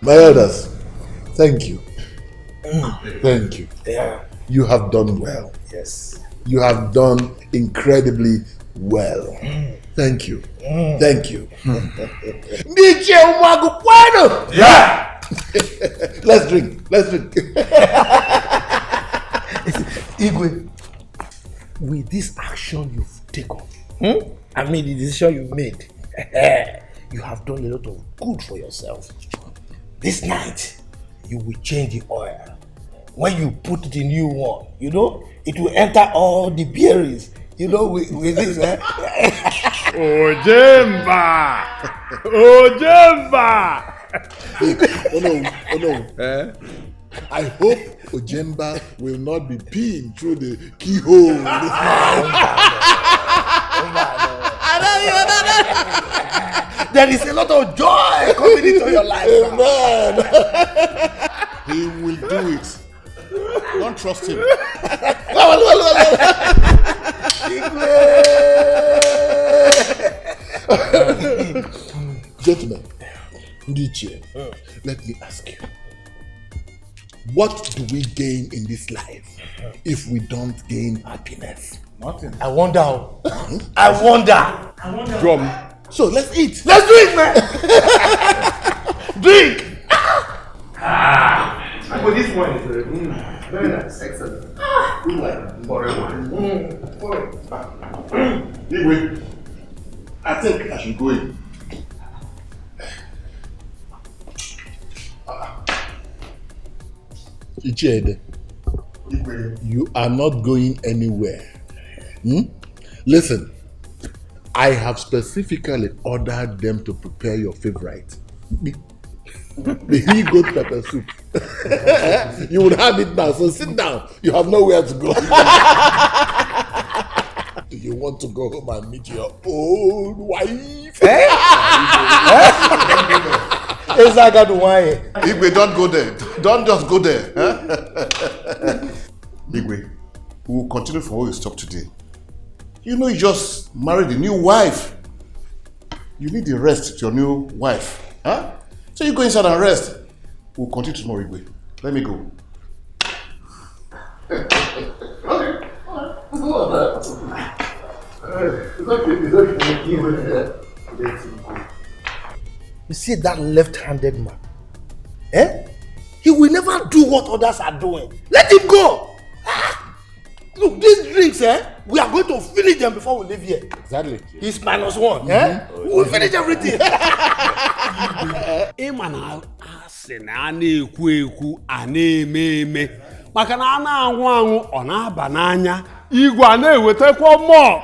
My elders, thank you. Thank you. Yeah. You have done well. Yes. You have done incredibly well. Thank you. Thank you. Yeah. Let's drink. Let's drink. Igwe, with this action you've taken, I mean the decision you made, you have done a lot of good for yourself. This night, you will change the oil. When you put the new one, you know, it will enter all the bearings, you know, with this. Ojemba! Ojemba! Oh no. I hope Ojemba will not be peeing through the keyhole. There is a lot of joy coming into your life. Amen. He will do it. Don't trust him. Gentlemen, Ndiche, let me ask you. What do we gain in this life if we don't gain happiness? Nothing. I wonder. I wonder. Drum. So let's eat. Let's drink, man. Drink. But this one is very nice. Excellent. Good wine. Foreign wine. Anyway, I think I should go in. Ichede, you are not going anywhere. Listen, I have specifically ordered them to prepare your favorite. The he-goat pepper soup. You would have it now, so sit down. You have nowhere to go. Do you want to go home and meet your old wife? Is I got wine? Igwe, don't go there. Don't just go there. Igwe, we will continue from where we stopped today. You know, you just married a new wife. You need the rest with your new wife. Huh? So you go inside and rest. We'll continue tomorrow, Igwe. Let me go. You see that left-handed man? He will never do what others are doing. Let him go. Look, these drinks, we are going to finish them before we leave here. Exactly. He's -1. We will finish everything. Ịmana asị na a na-ekwu ekwu a na-eme eme maka na a na-anwụ anwụ ọ na-aba n'anya igwe a na-ewetakwa mmụọ.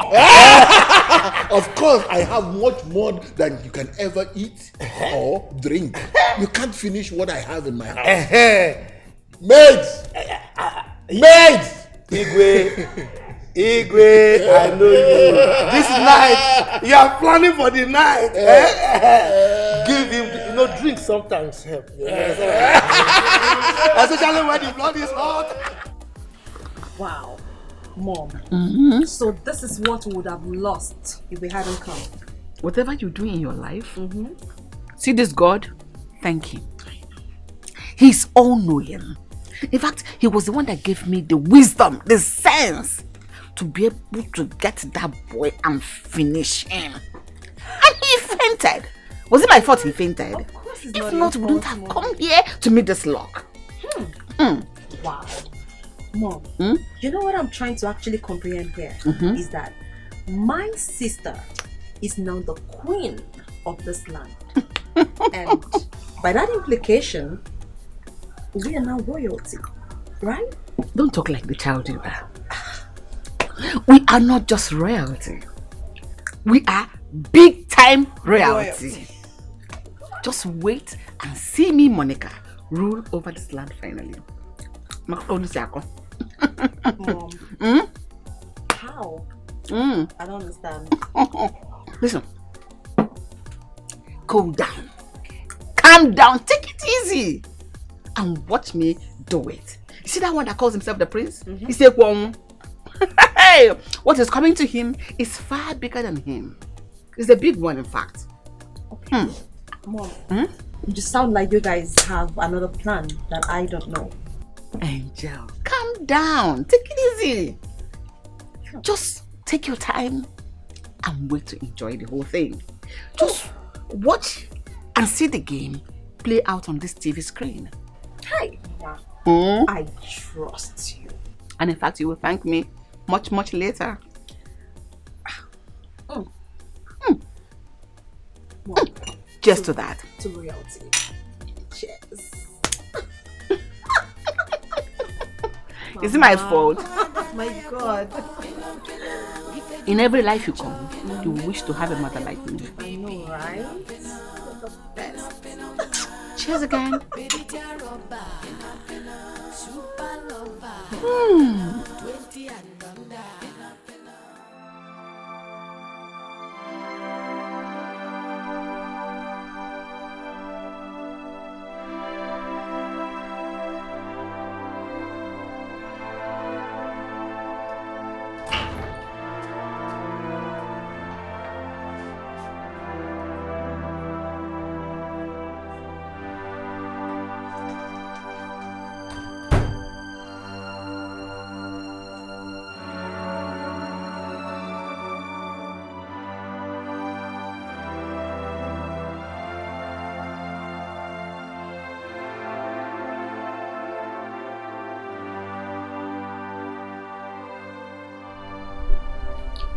Of course, I have much more than you can ever eat or drink. You can't finish what I have in my house. Maids! Maids! Igwe, I know you. This night, you are planning for the night. Give him, drink sometimes help. Especially when the blood is hot. Wow. Mom, so this is what we would have lost if we hadn't come. Whatever you do in your life, see this God, thank him. He's all-knowing. In fact, he was the one that gave me the wisdom, the sense to be able to get that boy and finish him. And he fainted. Was it my fault he fainted? Of course it's If not, we wouldn't have come here to meet this luck. Wow. Mom, you know what I'm trying to actually comprehend here is that my sister is now the queen of this land. And by that implication, we are now royalty, right? Don't talk like the child you are. We are not just royalty. We are big time royalty. Just wait and see me, Monica, rule over this land finally. Mom. How? I don't understand. Listen. Cool down. Calm down. Take it easy. And watch me do it. You see that one that calls himself the prince? He said, hey, what is coming to him is far bigger than him. It's a big one, in fact. Okay. Mom, You just sound like you guys have another plan that I don't know. Angel, calm down. Take it easy. Just take your time and wait to enjoy the whole thing. Just watch and see the game play out on this TV screen. Hi, I trust you. And in fact, you will thank me much, much later. Just to that. To royalty. Cheers. Is it my fault? My God. In every life you come, you wish to have a mother like me. I know, right? You're the best. Cheers again.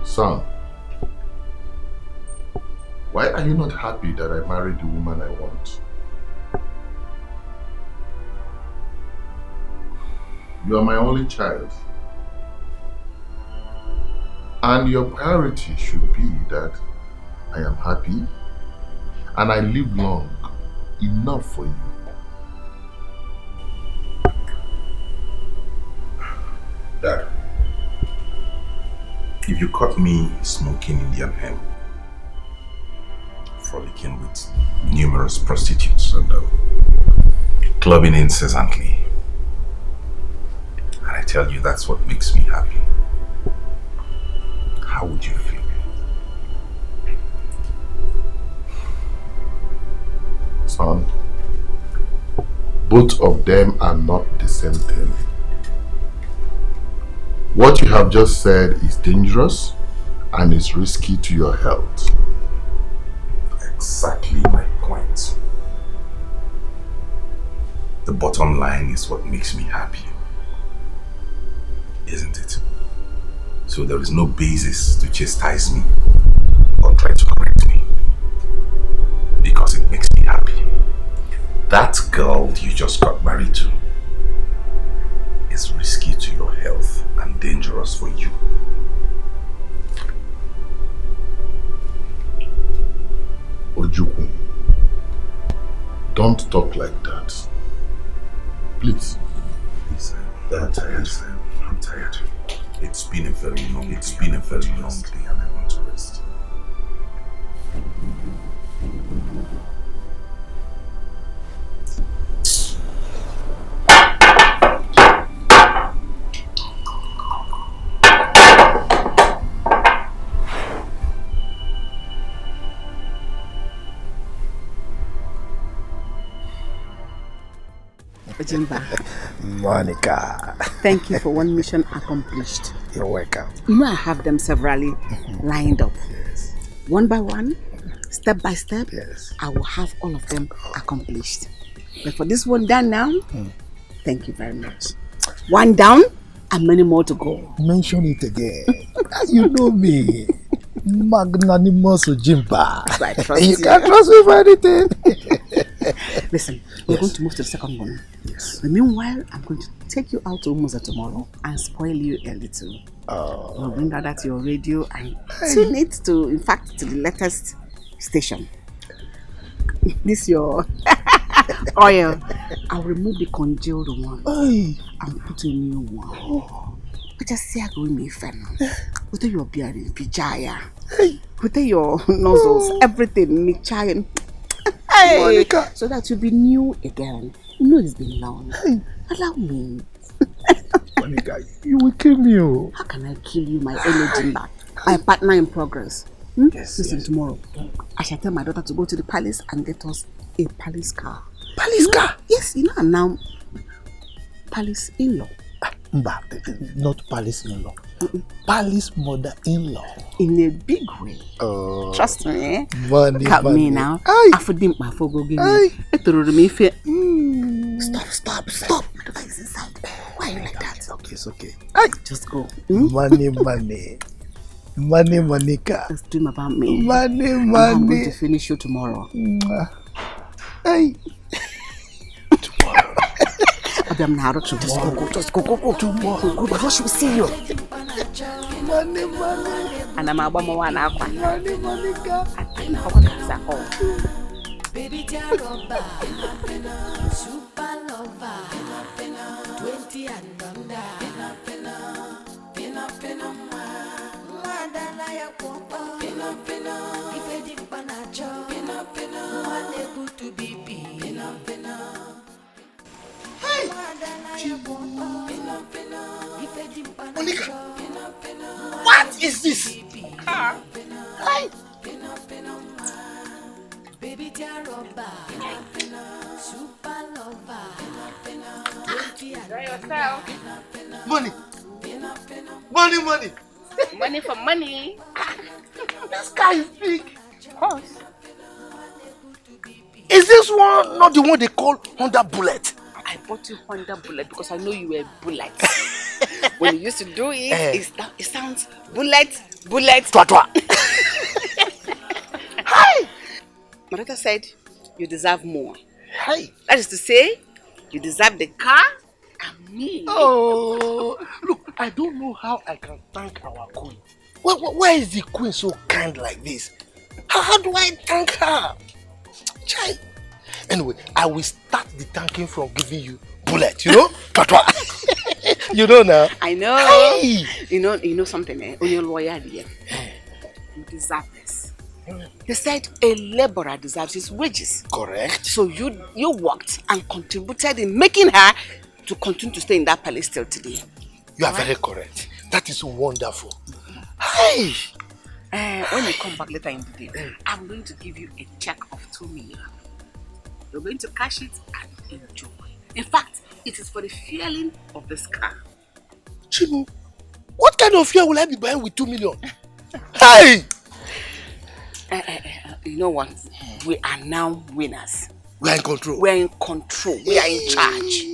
Son, why are you not happy that I married the woman I want? You are my only child. And your priority should be that I am happy and I live long enough for you. Dad, if you caught me smoking Indian hemp, frolicking with numerous prostitutes and clubbing incessantly, and I tell you that's what makes me happy, how would you feel? Son, both of them are not the same thing. What you have just said is dangerous and is risky to your health. Exactly my point. The bottom line is what makes me happy, isn't it? So there is no basis to chastise me or try to correct me, because it makes me happy. That girl you just got married to is risky to your health and dangerous for you. Ojukwu, don't talk like that. Please. Please, I'm tired. I'm tired. It's been a very long day and I want to rest. Jimba, Monica. thank you for one mission accomplished. You're welcome. You know I have them severally lined up. Yes. One by one, step by step, Yes. I will have all of them accomplished. But for this one done now, thank you very much. One down and many more to go. Mention it again. You know me. Magnanimous Jimba. I trust You can't trust me for anything. Listen, we're going to move to the second one. Yes. But meanwhile, I'm going to take you out to Umuza tomorrow and spoil you a little. We'll bring that to your radio and tune it to, in fact, to the latest station. This your oil. I'll remove the congealed one and put a new one. But just say I'm going to be fan. With your beard in pijaya. With your nozzles, everything, me chai. Monica. So that you'll be new again. You know it's been long. Allow me. Monica, you will kill me. How can I kill you, my energy back? My partner in progress. Yes, Listen, yes. tomorrow, I shall tell my daughter to go to the palace and get us a palace car. Palace car? Yes, I'm now palace in-law. Not palace in-law. Palace mother-in-law. In a big way. Oh. Trust me. Money, Look at me now. I forgive my for go give me. Stop. My daughter is inside. Why are you like that? Okay, it's okay. Just go. Money. Money, Monica. Just dream about me. Money. I'm going to finish you tomorrow. Hey. Tomorrow. Just go. Tomorrow. Go before she will see you. Money. And I'm about more one hour. Money, Monica. I know what is that all. Baby Jaroba, super lover, 20 and under, pina, madana ya kwapa, pina, ifeji panacho, pina, wane to bibi, pina, hey, madana ya kwapa, pina, ifeji panacho, pina, What is this? Hey. Baby Jaroba, super lover, yourself. Money. Money for money. This guy is big. Horse. Is this one not the one they call Honda Bullet? I bought you Honda Bullet because I know you were bullet. When you used to do it, it sounds bullet. Twa. Hi. My daughter said you deserve more. Hey. That is to say, you deserve the car and me. Oh, look, I don't know how I can thank our queen. Why is the queen so kind like this? How do I thank her? Chai. Anyway, I will start the thanking from giving you bullet, you know? You know now. I know. Hey. You know something, eh? On your lawyer, you deserve this. They said a laborer deserves his wages. Correct. So you worked and contributed in making her to continue to stay in that palace till today. You are very correct. That is wonderful. Hey. When you come back later in the day, I'm going to give you a check of 2 million. You're going to cash it and enjoy. In fact, it is for the fueling of this car. Chimu, what kind of fuel will I be buying with 2 million? Hey! You know what? We are now winners. We are in control. We are in control. We are in charge.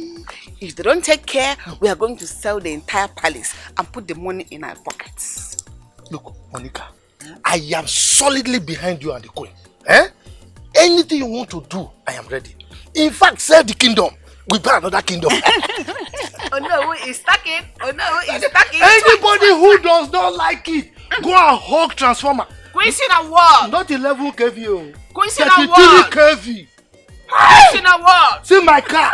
If they don't take care, we are going to sell the entire palace and put the money in our pockets. Look, Monica, I am solidly behind you and the queen. Anything you want to do, I am ready. In fact, sell the kingdom. We buy another kingdom. Oh no, it's stuck in. Anybody who does not like it, go and hug transformer. Quincy na what? Not 11 kV. Quincy na what? 33 kV. Quincy na what? See my car.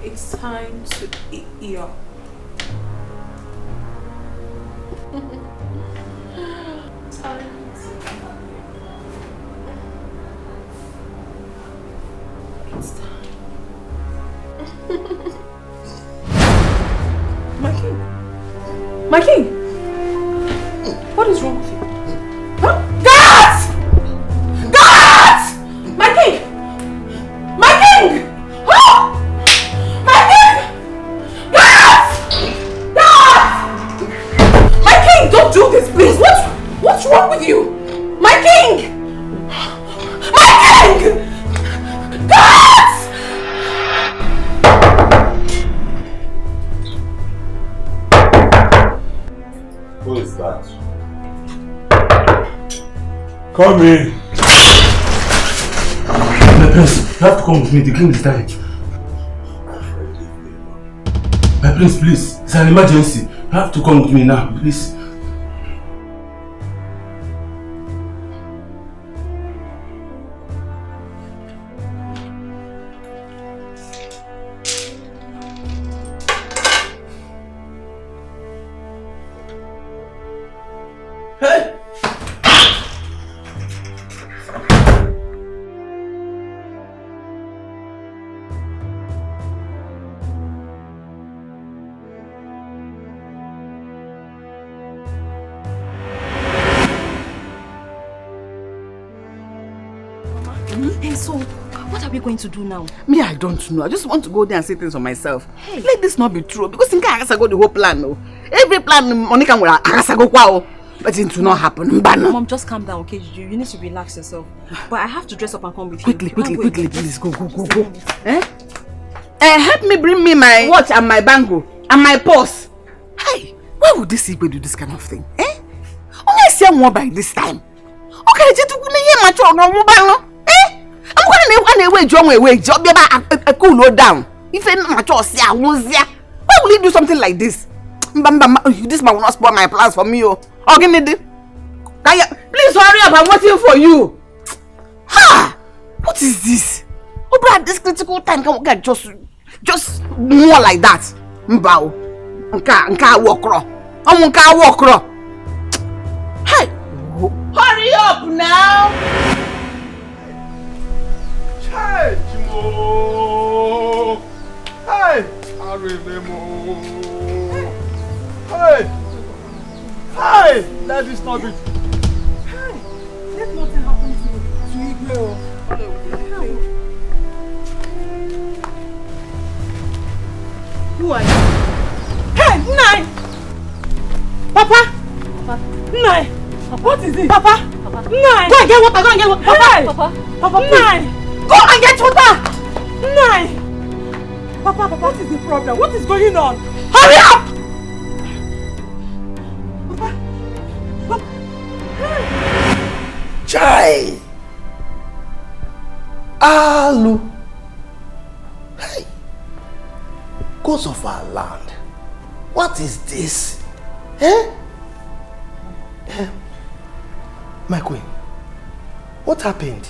It's time to eat your. It's time. My king! What is wrong with you? Huh? Guards! My king! Huh? My king, don't do this, please. What's wrong with you? My king! Guards! Who is that? Come in. prince, you have to come with me. The king is dying. My prince, please. It's an emergency. You have to come with me now, please. Going to do now? Me, I don't know. I just want to go there and say things for myself. Hey. Let this not be true. Because in Agasago the whole plan, no. Every plan Monica will Agasago kwao. But it will not happen. Mom, just calm down, okay? You need to relax yourself. But I have to dress up and come with you. Quickly, please. Go. Help me bring me my watch and my bangle and my purse. Hey, why would this Igwe do this kind of thing? Only see more by this time. Okay, just to no. I'm going to cool down. If I'm not why will he do something like this? This man will not spoil my plans for me. Please hurry up, I'm waiting for you. Ha! What is this? At this critical time, can we get just more like that? Walk. Hey! Hurry up now! Hey, Chimo! Hey, Arelemo! Hey, let this not be. Hey, let nothing happen to Igwe. Who are you? Hey, Nai! Papa! Nai! What is it? Papa! Nai! Go and get water, Papa! Papa, Nai! Go and get water! Nai! Papa, what is the problem? What is going on? Hurry up! Papa! Chai! Alu! Hey! Gods of our land, what is this? My queen, what happened?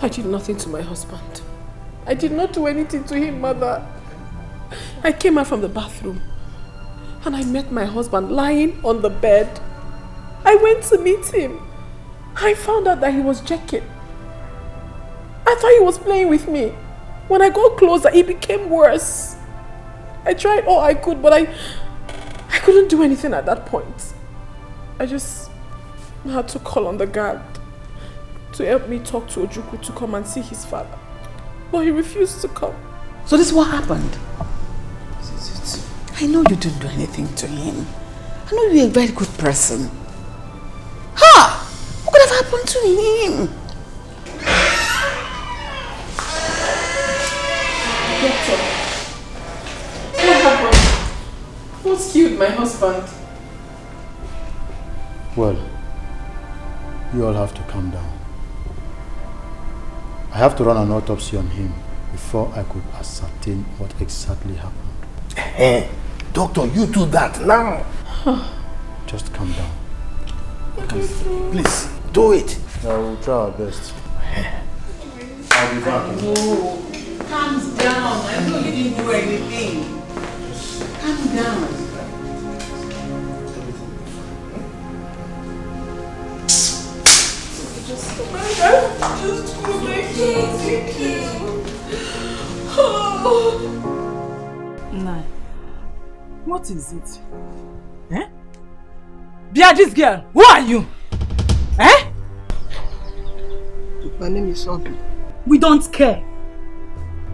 I did nothing to my husband. I did not do anything to him, mother. I came out from the bathroom and I met my husband lying on the bed. I went to meet him. I found out that he was checking. I thought he was playing with me. When I got closer, it became worse. I tried all I could, but I couldn't do anything at that point. I just had to call on the guard to help me talk to Ojukwu to come and see his father. But he refused to come. So this is what happened? I know you didn't do anything to him. I know you're a very good person. Ha! What could have happened to him? Doctor, what happened? What killed my husband? Well, you all have to calm down. I have to run an autopsy on him before I could ascertain what exactly happened. Doctor, you do that now. Just calm down. Please, do it. I will try our best. I'll be back. No, calm down. I know you didn't do anything. Calm down. Nah, what is it? This girl, who are you? My name is Obi. We don't care.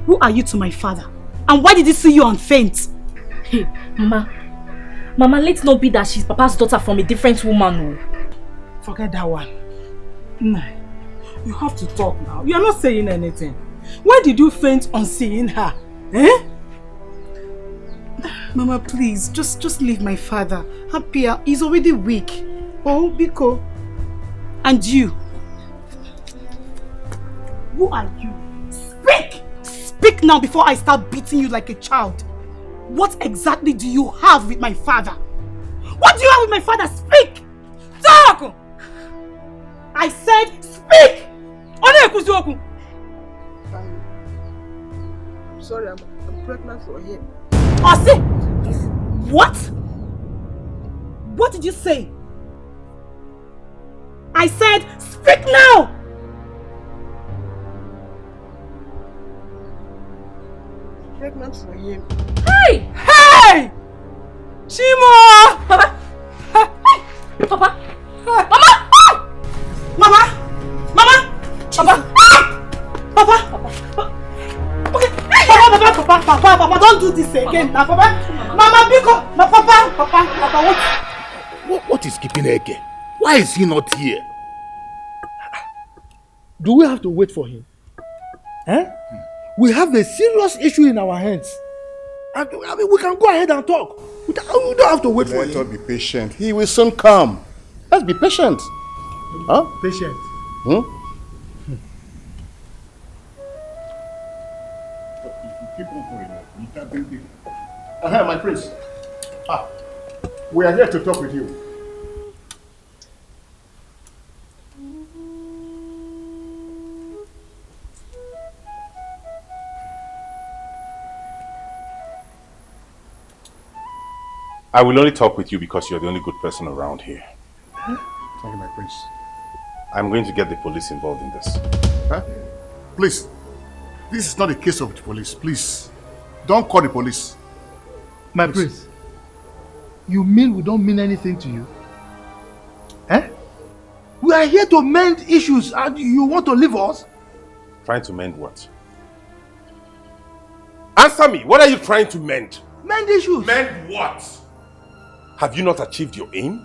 Who are you to my father? And why did he see you and faint? Hey, Mama, let's not be that she's Papa's daughter from a different woman. Forget that one. Nah, you have to talk now. You are not saying anything. Why did you faint on seeing her? Mama, please, just leave my father. Happy, he's already weak. Oh, Biko. And you? Who are you? Speak! Speak now before I start beating you like a child. What exactly do you have with my father? What do you have with my father? Speak! Talk! I said speak! I'm sorry, I'm pregnant for him. Ose! What? What did you say? I said speak now! Pregnant for him. Hey! Hey! Chimo! Papa! Papa! Mama! Mama! Mama! Papa! Papa! Okay. Papa, don't do this again. Now, Papa. Mama, because Papa, What is keeping Eke? Why is he not here? Do we have to wait for him? Eh? We have a serious issue in our hands. I mean, we can go ahead and talk. We don't have to wait for him. Let us be patient. He will soon come. Let's be patient. Huh? Patient. Hmm? My prince. We are here to talk with you. I will only talk with you because you're the only good person around here. Thank you, my prince. I'm going to get the police involved in this. Huh? Please, this is not a case of the police. Please, don't call the police. My prince, you mean we don't mean anything to you? Eh? We are here to mend issues and you want to leave us? Trying to mend what? Answer me, what are you trying to mend? Mend issues. Mend what? Have you not achieved your aim?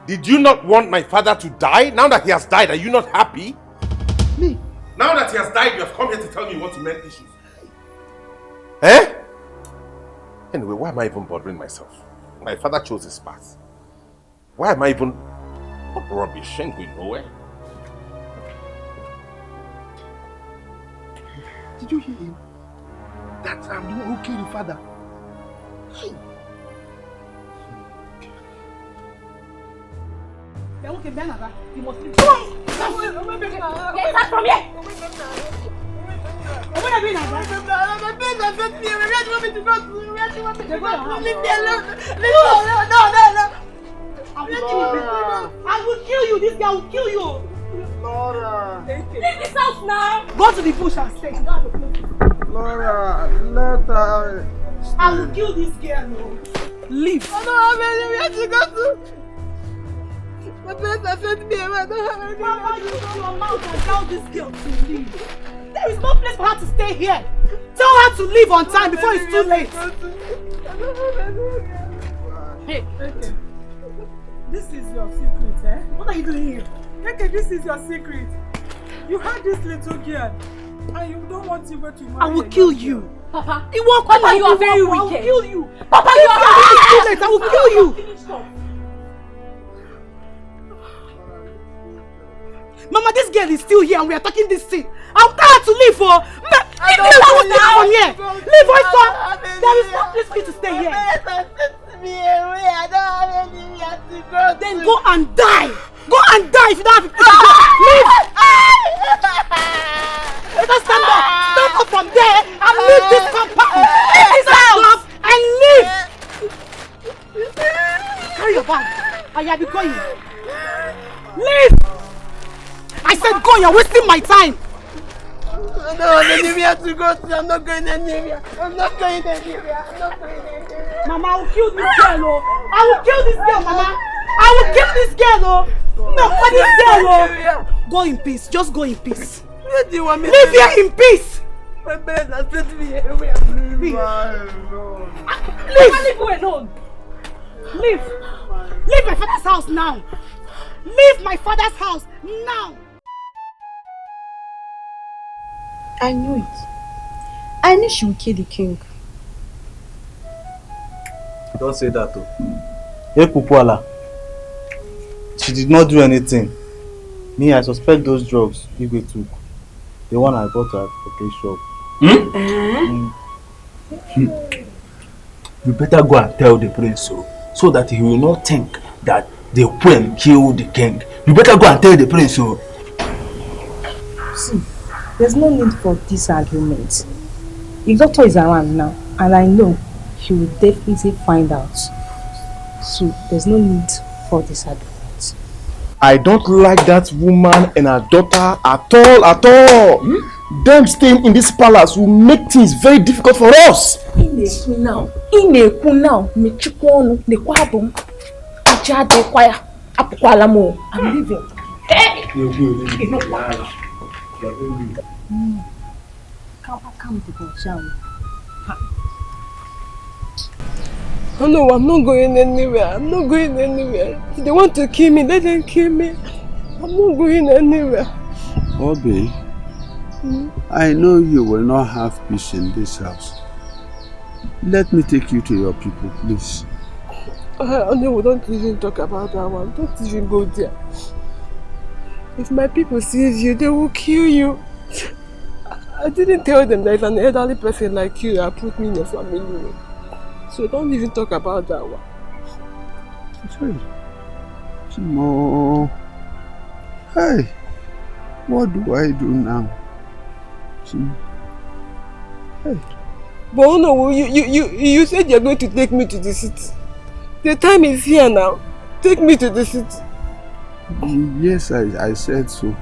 Did you not want my father to die? Now that he has died, are you not happy? Me? Now that he has died, you have come here to tell me you want to mend issues. Eh? Anyway, why am I even bothering myself? My father chose his path. Why am I even... What rubbish? Ain't going nowhere. Did you hear him? That I'm the one who killed your father. Hey. You must leave. Get out from here! What are you doing now? My parents have sent me. Where do you want me to go to? Where do you want me to go? Leave me alone. Leave me alone. No. I will kill you. This guy will kill you. Laura. Leave this house now. Go to the bush and stay. Laura, let her. I will kill this girl. Leave. I don't have anywhere to go to. My parents have sent me away. I don't have anywhere. Mama, you open your mouth and tell this girl to leave. There is no place for her to stay here. Tell her to leave on time before it's too late. Hey, okay. This is your secret, eh? What are you doing here? Okay, this is your secret. You had this little girl, and you don't want to go to marry. I will kill you. Papa, you won't come. Papa, you are very wicked. I will kill you. Papa, you are too late. I will kill you. Mama, this girl is still here and we are talking this thing. I'm tired to leave for. Leave me alone from here. Leave us, son. There is no place for you to stay here. I don't have anywhere to go. Then go and die. Go and die if you don't have a place to go. Leave. Let us stand up. Stand up from there and leave this compound. Leave this house and leave. Carry your bag. I have been going. Leave. I said go, you're wasting my time! I don't have anywhere to go to. I'm not going anywhere. I'm not going anywhere. Mama, I will kill this girl, oh! I will kill this girl, Mama! I will kill this girl, oh! No, for this girl, oh! Go in peace. Just go in peace. Where do you want me to live here in peace! My parents have sent me everywhere. Leave her alone! Leave! Leave my father's house now! Leave my father's house now! I knew it. I knew she would kill the king. Don't say that, though. Hey, Pupuala. She did not do anything. Me, I suspect those drugs Igwe took. The one I bought at the shop. You better go and tell the prince so that he will not think that the queen killed the king. You better go and tell the prince so. See, there's no need for this argument. The doctor is around now, and I know he will definitely find out. So there's no need for this argument. I don't like that woman and her daughter at all. Them staying in this palace will make things very difficult for us. I'm leaving. Come to go, shall we? Oh no, I'm not going anywhere. I'm not going anywhere. If they want to kill me, let them kill me. I'm not going anywhere. Obi, I know you will not have peace in this house. Let me take you to your people, please. No, don't even talk about that one. Don't even go there. If my people see you, they will kill you. I didn't tell them that if an elderly person like you that put me in a family. So don't even talk about that one. Chimo. Hey, what do I do now? Chimo. Hey. But oh no, you said you're going to take me to the city. The time is here now. Take me to the city. Yes, I said so.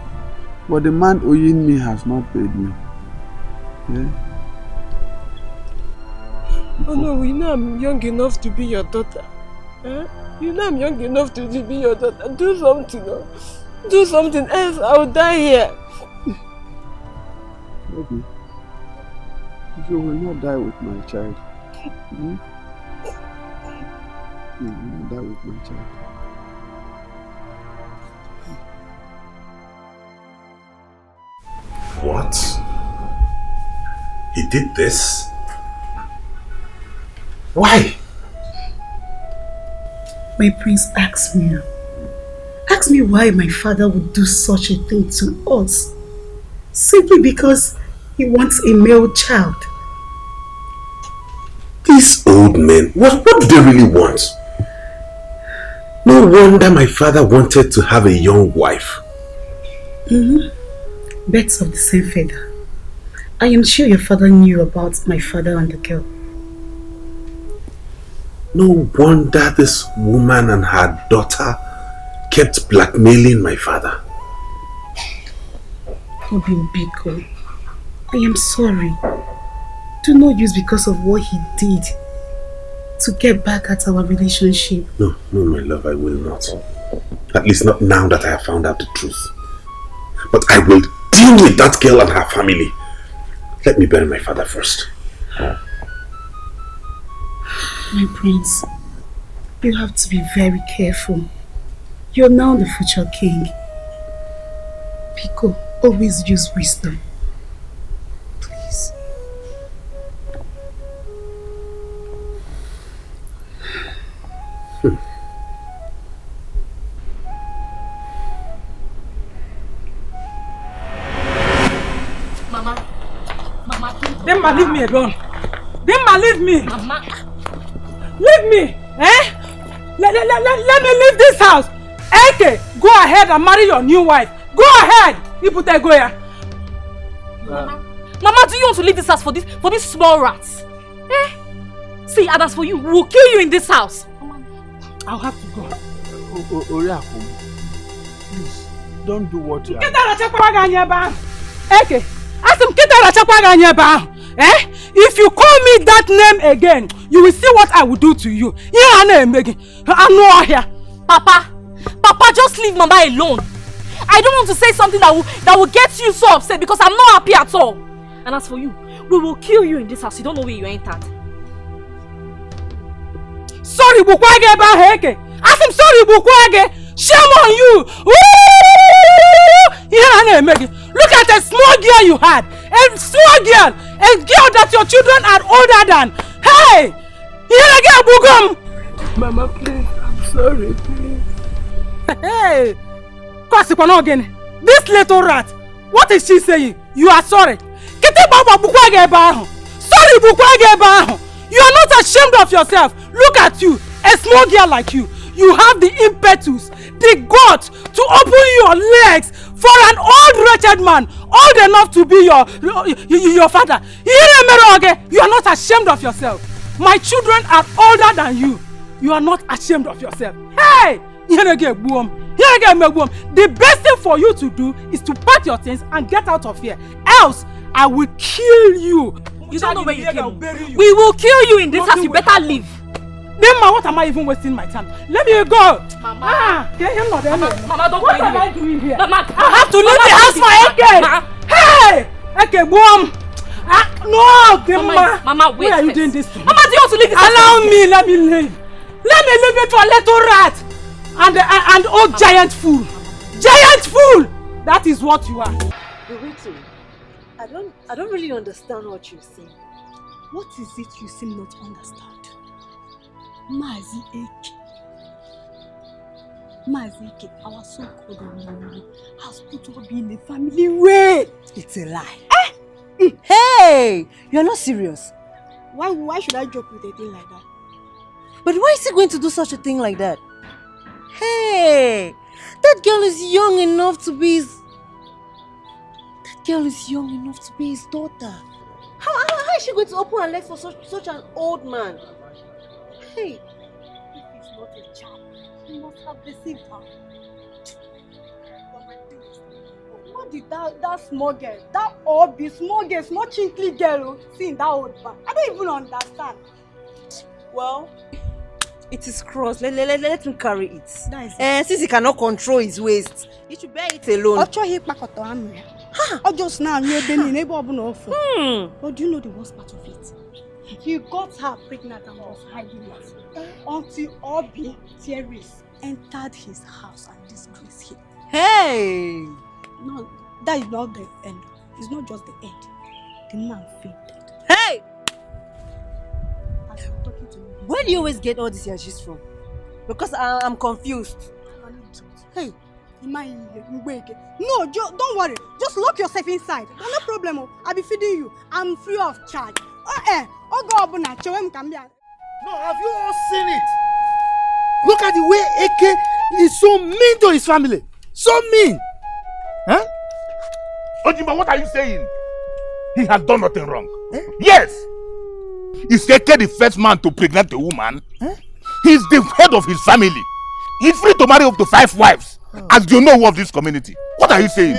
But the man owing me has not paid me. Yeah? Oh no, you know I'm young enough to be your daughter. You know I'm young enough to be your daughter. Do something. Do something else. I'll die here. Maybe. You will not die with my child. You will not die with my child. What? He did this? Why? My prince asked me. Asked me why my father would do such a thing to us. Simply because he wants a male child. These old men, what do they really want? No wonder my father wanted to have a young wife. Birds of the same feather. I am sure your father knew about my father and the girl. No wonder this woman and her daughter kept blackmailing my father. Biko, I am sorry. Do not use because of what he did to get back at our relationship. No, my love, I will not. At least not now that I have found out the truth. But I will deal with that girl and her family. Let me bury my father first. My prince, you have to be very careful. You're now the future king. Biko, always use wisdom. Please. Mama, Demma, leave me alone. Demma, leave me. Mama. Leave me. Let me leave this house. Eke, go ahead and marry your new wife. Go ahead. Ipute Goya. Mama, do you want to leave this house for these small rats? See, and as for you, we'll kill you in this house. I'll have to go. Oriakum, please, don't do what you are. Eke, ask him, if you call me that name again, you will see what I will do to you. Papa, just leave Mama alone. I don't want to say something that will get you so upset because I'm not happy at all. And as for you, we will kill you in this house. You don't know where you entered. Sorry, Bukwage Baheke. Ask him, sorry, Bukwage. Shame on you. Look at the small girl you had. A small girl. A girl that your children are older than. Hey! Mama, please. I'm sorry, please. Hey! Kwasi kwa no again. This little rat, what is she saying? You are sorry. Sorry, you are not ashamed of yourself. Look at you, a small girl like you. You have the impetus, the guts to open your legs for an old wretched man, old enough to be your father. You are not ashamed of yourself. My children are older than you. You are not ashamed of yourself. Hey! The best thing for you to do is to pack your things and get out of here. Else, I will kill you. You don't know where you came. We will kill you in this house. You better leave. Then, what am I even wasting my time? Let me go. Mama. Mama, don't what go am here. I doing here? Mama, I have to leave the house for Eke. Hey! Eke, boom. No, Mama, wait. Why are you doing this to me? Mama, do you want to leave this house? Allow me, let me leave. Let me leave it for a little rat and old giant fool. Giant fool! That is what you are. I don't really understand what you're saying. What is it you seem not to understand? Mazi Eke, our so-called Nollywood has put Obi in a family way. It's a lie. Hey! You're not serious. Why should I joke with a thing like that? But why is he going to do such a thing like that? Hey! That girl is young enough to be his... daughter. How is she going to open her legs for such an old man? Hey, if it's not a child, he must have deceived her. What did that small girl, that Obi, small chinkly girl, see in that old man? I don't even understand. Well, it is cross. Let him carry it. Since he cannot control his waist, he should bear it alone. But just now, but do you know the worst part of it? He got her pregnant and was hiding it until Obi Thierry's entered his house and disgraced him. Hey! No, that is not the end. It's not just the end. The man fainted. Hey! As I'm talking to you. Where do you always get all these yashis from? Because I'm confused. Hey, no, don't worry. Just lock yourself inside. No problem. I'll be feeding you. I'm free of charge. No, have you all seen it? Look at the way Eke is so mean to his family. So mean. Huh? Ojimba, what are you saying? He has done nothing wrong. Yes. Is Eke the first man to pregnant a woman? He's the head of his family. He's free to marry up to 5 wives. As you know of this community. What are you saying?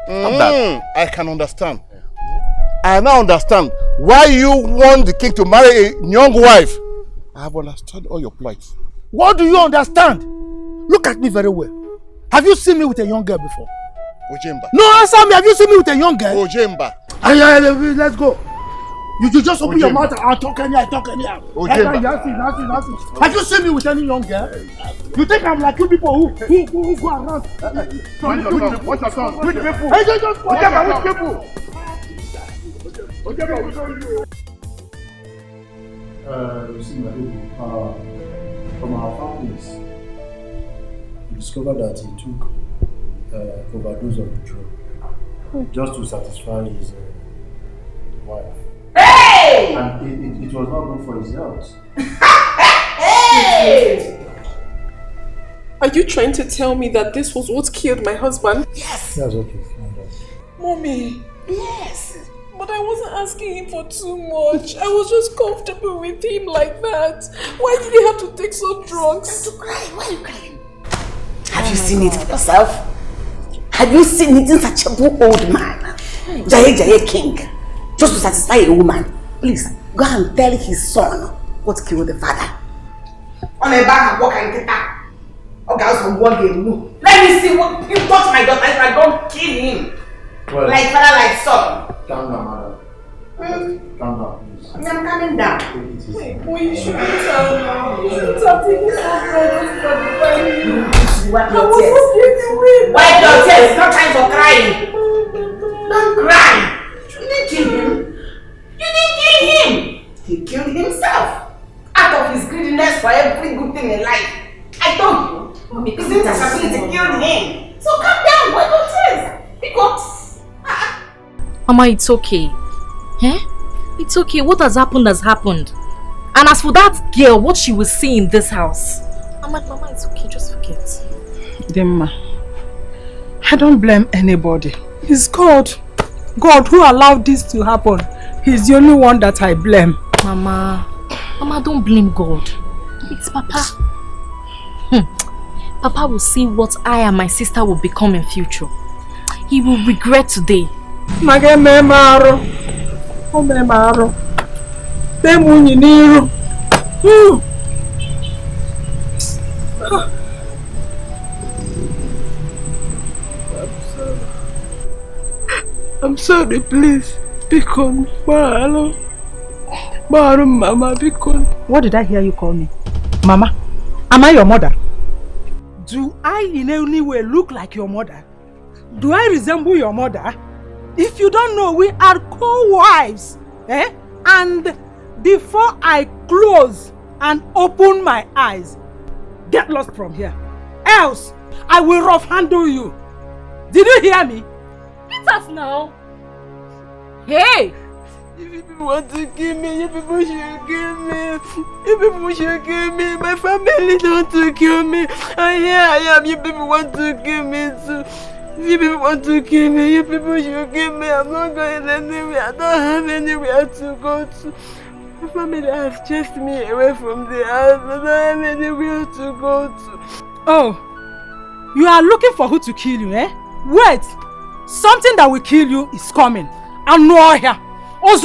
I can understand. I now understand why you want the king to marry a young wife. I have understood all your plights. What do you understand? Look at me very well. Have you seen me with a young girl before? Ojemba. No, answer me. Have you seen me with a young girl? Ojemba. Let's go. You just open your mouth and talk anyhow. Ojemba. Have you seen me with any young girl? You think I'm like you people who go around? What's your son? Which people? Hey, just Ojemba, which people? You see, my people, from our families, we discovered that he took overdose of the drug just to satisfy his wife. Hey! And it was not good for his health. Hey! Are you trying to tell me that this was what killed my husband? Yes! That's okay. Mommy. Yes! But I wasn't asking him for too much. I was just comfortable with him like that. Why did he have to take some drugs? To cry. Why are you crying? Have you seen it for yourself? Have you seen it in such a old man? Jaye king. Just to satisfy a woman. Please, go and tell his son what killed the father. On a back, walk and get up. Okay, also one day, no. Let me see what you touch my daughter if I don't kill him. Well, like father, like son. Calm down, madam. Calm down, please. I'm coming down. Wait, boy, you shouldn't have. You shouldn't have taken some drugs for the family. Wipe your tears. Wipe your tears. It's not time for crying. Don't cry. You didn't kill him. You didn't kill him. He killed himself. Out of his greediness for every good thing in life. I told you. His insatiability killed him. So calm down, why don't you? Because... Mama, it's okay. Eh? It's okay. What has happened. And as for that girl, what she will see in this house. Mama, it's okay. Just forget. Demma, I don't blame anybody. It's God. God who allowed this to happen. He's the only one that I blame. Mama, don't blame God. It's Papa. Papa will see what I and my sister will become in future. He will regret today. I'm sorry, please. Bikon, Mama, Bikon. What did I hear you call me? Mama, am I your mother? Do I in any way look like your mother? Do I resemble your mother? If you don't know, we are co-wives. And before I close and open my eyes, get lost from here. Else, I will rough handle you. Did you hear me? Let us know. Hey! If you people want to kill me, you people should kill me. You people should kill me. My family don't want to kill me. And here I am, you people want to kill me too. If you people want to kill me, you people should kill me. I'm not going anywhere. I don't have anywhere to go to. My family have chased me away from the house. I don't have anywhere to go to. Oh, you are looking for who to kill you, eh? Wait! Something that will kill you is coming. I'm not here. Look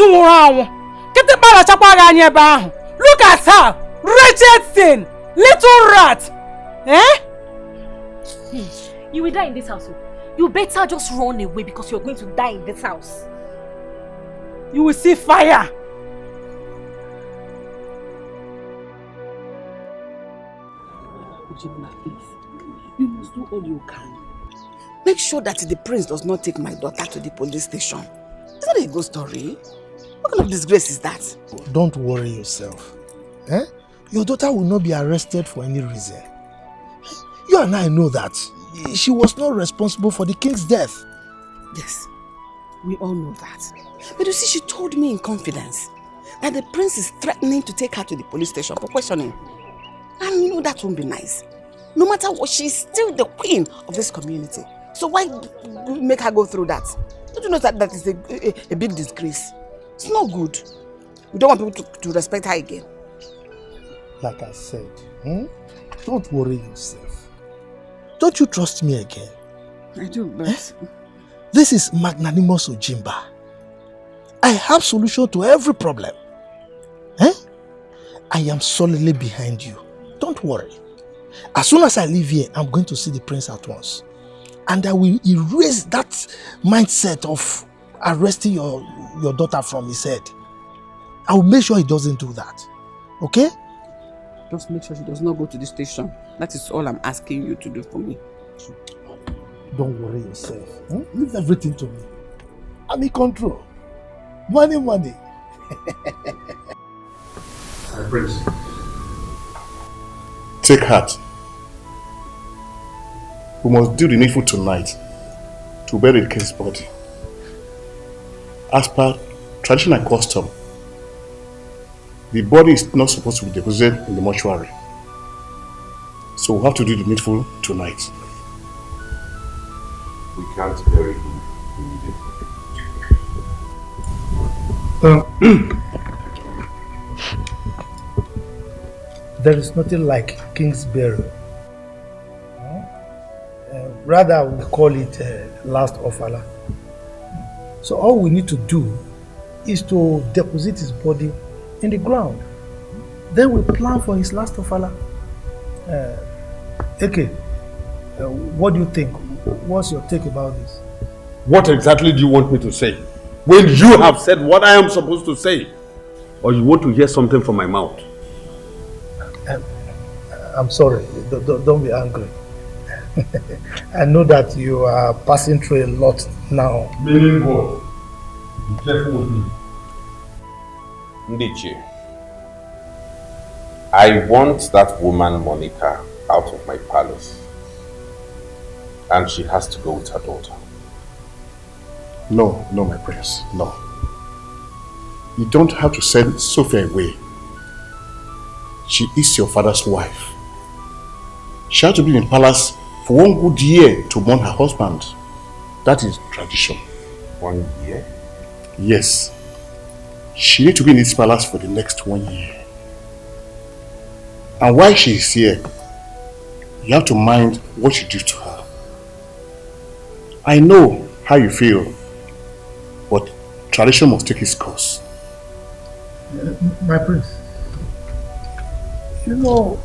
at her! Wretched thing! Little rat! Eh? You will die in this house. You better just run away because you're going to die in this house. You will see fire! You must do all you can. Make sure that the prince does not take my daughter to the police station. Is that a good story? What kind of disgrace is that? Don't worry yourself. Your daughter will not be arrested for any reason. You and I know that she was not responsible for the king's death. Yes, we all know that. But you see, she told me in confidence that the prince is threatening to take her to the police station for questioning. And you know that won't be nice. No matter what, she's still the queen of this community. So why make her go through that? Don't you know that is a big disgrace? It's not good. We don't want people to respect her again. Like I said, don't worry yourself. Don't you trust me again? I do, but... This is magnanimous Ojimba. I have solution to every problem. I am solidly behind you. Don't worry. As soon as I leave here, I'm going to see the prince at once. And I will erase that mindset of arresting your daughter from his head. I will make sure he doesn't do that. Okay? Just make sure she does not go to the station. That is all I'm asking you to do for me. Don't worry yourself. Leave everything to me. I'm in control. Money, money. Prince. Take heart. We must do the needful tonight to bury the king's body. As per tradition and custom, the body is not supposed to be deposited in the mortuary. So we'll have to do the needful tonight. We can't bury him immediately. There is nothing like king's burial. Rather, we call it last ofala. So all we need to do is to deposit his body in the ground. Then we plan for his last ofala. Okay, what do you think? What's your take about this? What exactly do you want me to say? When you have said what I am supposed to say? Or you want to hear something from my mouth? I'm sorry, don't be angry. I know that you are passing through a lot now. Meaning what? Be careful with me. Ndiche, I want that woman Monica out of my palace. And she has to go with her daughter. No, my prince, no. You don't have to send Sophia away. She is your father's wife. She had to be in palace for 1 good year to mourn her husband. That is tradition. 1 year? Yes. She needs to be in this palace for the next 1 year. And while she is here, you have to mind what you do to her. I know how you feel, but tradition must take its course. My prince, you know,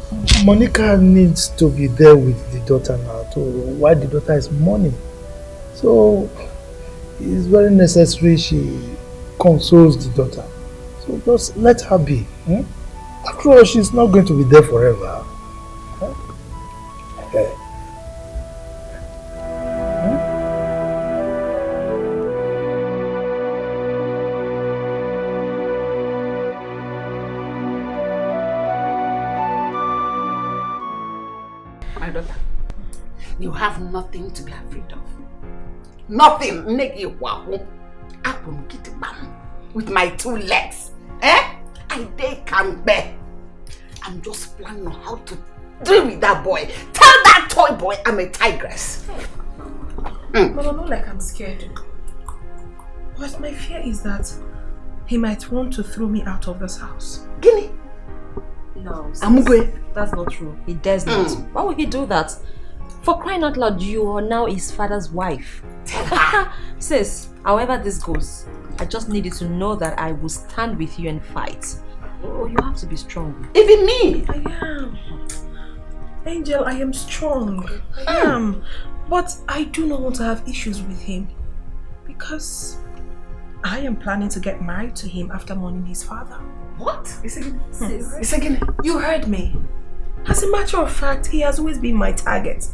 Monica needs to be there with the daughter now, while the daughter is mourning. So, it's very necessary she consoles the daughter. So just let her be. After all, she's not going to be there forever. My daughter, you have nothing to be afraid of. Nothing. With my 2 legs. I'm just planning on how to deal with that boy. Tell that toy boy I'm a tigress. Mama, not like I'm scared. But my fear is that he might want to throw me out of this house. Guinea. No, Amugwe. That's not true. He dares not. Why would he do that? For crying out loud, you are now his father's wife. Sis, however this goes, I just need you to know that I will stand with you and fight. Oh, you have to be strong. Even me. I am. Angel, I am strong. I am. But I do not want to have issues with him. Because I am planning to get married to him after mourning his father. What? You heard me. As a matter of fact, he has always been my target.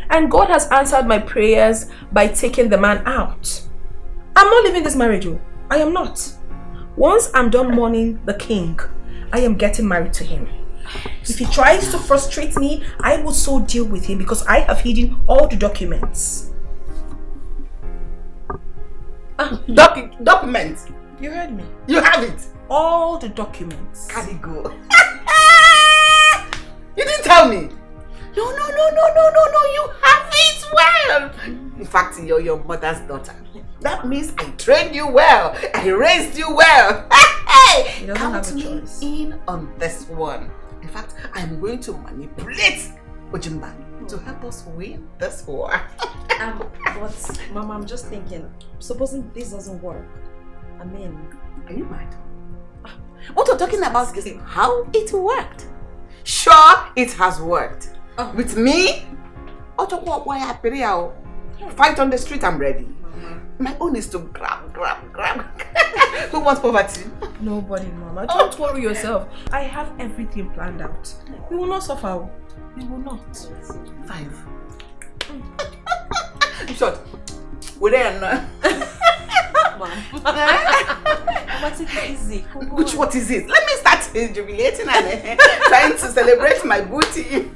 And God has answered my prayers by taking the man out. I'm not leaving this marriage. I am not. Once I'm done mourning the king, I am getting married to him. If he tries to frustrate me, I will so deal with him because I have hidden all the documents. Documents? You heard me. You have it? All the documents. Can it go? You didn't tell me. No, you have it well. In fact, you're your mother's daughter. That means I trained you well. I raised you well. Hey, count me in on this one. In fact, I'm going to manipulate Ojimba to help us win this war. But Mama, I'm just thinking, supposing this doesn't work, I mean, are you mad? What you're talking about is how it worked. Sure, it has worked. With me, fight on the street, I'm ready. My own is to grab. Who wants poverty? Nobody, Mama. Don't worry yourself. I have everything planned out. We will not suffer. We will not. 5. I'm short. We're there now. But take it easy. What is it? Let me start jubilating and trying to celebrate my booty.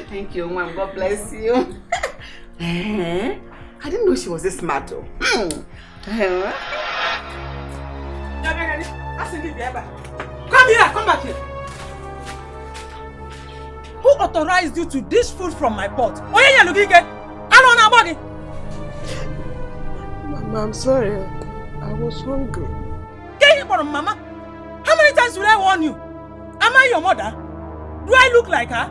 Thank you, Mom. God bless you. I didn't know she was this smart though. Come here, come back here. Who authorized you to dish food from my pot? Mama, I'm sorry. I was hungry. Mama, how many times will I warn you? Am I your mother? Do I look like her?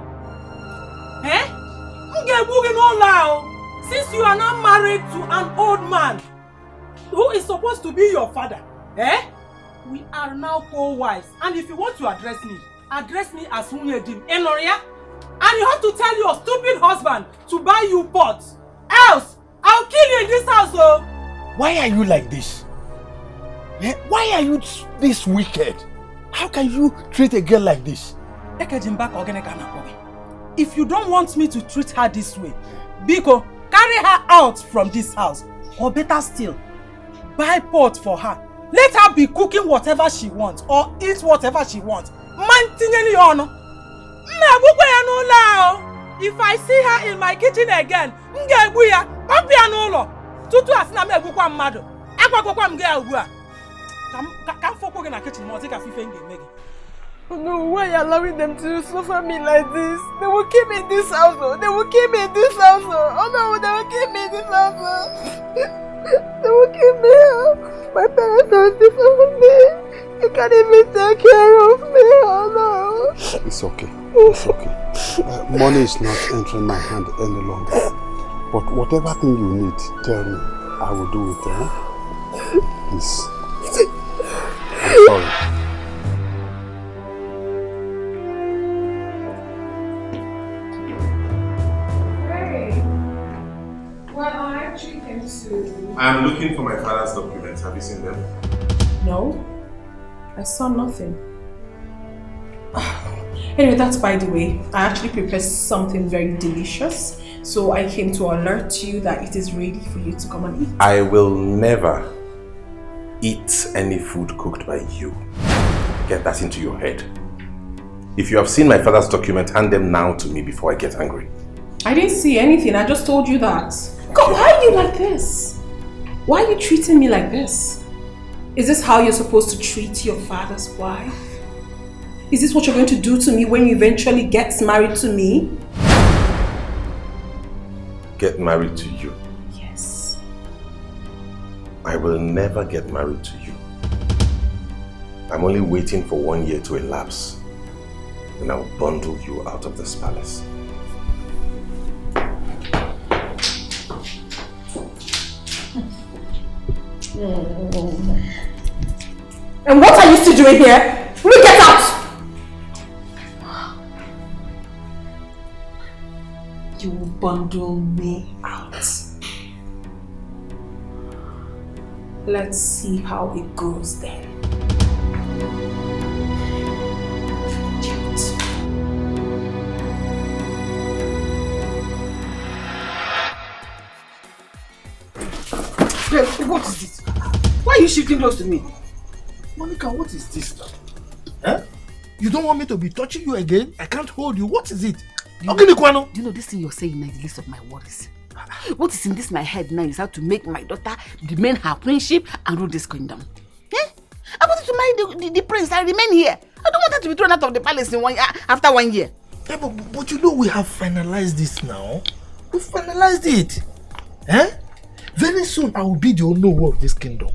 Since you are now married to an old man who is supposed to be your father, we are now co-wives. And if you want to address me as Hunyedim Enoria, and you have to tell your stupid husband to buy you pots. Else, I'll kill you in this house. Oh. Why are you like this? Why are you this wicked? How can you treat a girl like this? If you don't want me to treat her this way, Biko, carry her out from this house. Or better still, buy pot for her. Let her be cooking whatever she wants or eat whatever she wants. If I see her in my kitchen again, ngegbu ya, papia n'ụlọ. Tutu asina me egbukwa mmadu. Akwakwa m ga ugbu a. Ka foko gị na kitchen mo take afife ngeme gị. No, why are you allowing them to suffer me like this? They will keep me in this household. They will keep me in this household. Oh no, they will keep me in this household. They will keep me here. My parents are different me. You can't even take care of me. Oh no. It's okay. It's okay. Money is not entering my hand any longer. But whatever thing you need, tell me. I will do it. Please. I'm sorry. I'm looking for my father's documents. Have you seen them? No, I saw nothing. Anyway, that's by the way. I actually prepared something very delicious. So I came to alert you that it is ready for you to come and eat. I will never eat any food cooked by you. Get that into your head. If you have seen my father's document, hand them now to me before I get angry. I didn't see anything. I just told you that. God, why are you like this? Why are you treating me like this? Is this how you're supposed to treat your father's wife? Is this what you're going to do to me when you eventually get married to me? Get married to you? Yes. I will never get married to you. I'm only waiting for 1 year to elapse. Then I will bundle you out of this palace. And what are you still doing here? Look, get out! You will bundle me out. Let's see how it goes then. What is this? Why are you shifting close to me? Monica, what is this now? Huh? You don't want me to be touching you again? I can't hold you. What is it? Do you know this thing you're saying is the least of my worries? What is in this my head now is how to make my daughter remain her friendship and rule this kingdom. Eh? I wanted to marry the prince and remain here. I don't want her to be thrown out of the palace in after 1 year. Yeah, but you know we have finalized this now. We finalized it. Eh? Very soon I will be the owner of this kingdom.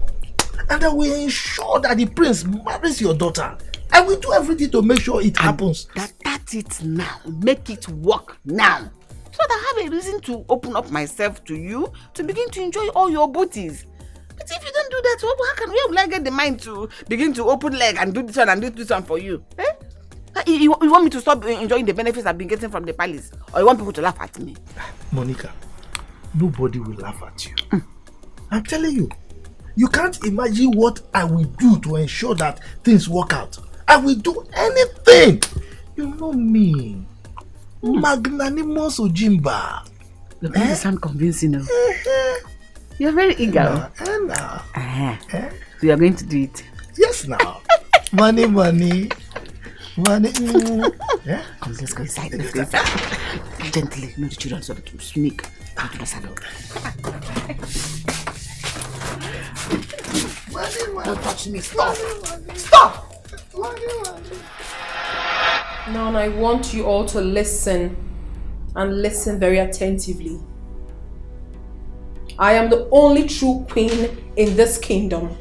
And I will ensure that the prince marries your daughter. I will do everything to make sure it happens. That's it now. Make it work now. So that I have a reason to open up myself to you to begin to enjoy all your booties. But if you don't do that, where will I get the mind to begin to open leg and do this one and do this one for you? Eh? You want me to stop enjoying the benefits I've been getting from the palace? Or you want people to laugh at me? Monica, nobody will laugh at you. I'm telling you. You can't imagine what I will do to ensure that things work out. I will do anything. You know me. Magnanimous Ojimba. You're going to sound convincing. You're very eager. So you're going to do it? Yes, now. Money. Money. Yeah? Come, let's go inside. Gently. No, the children so to sneak into the salon. Don't touch me. Stop. Stop. Now I want you all to listen and listen very attentively. I am the only true queen in this kingdom.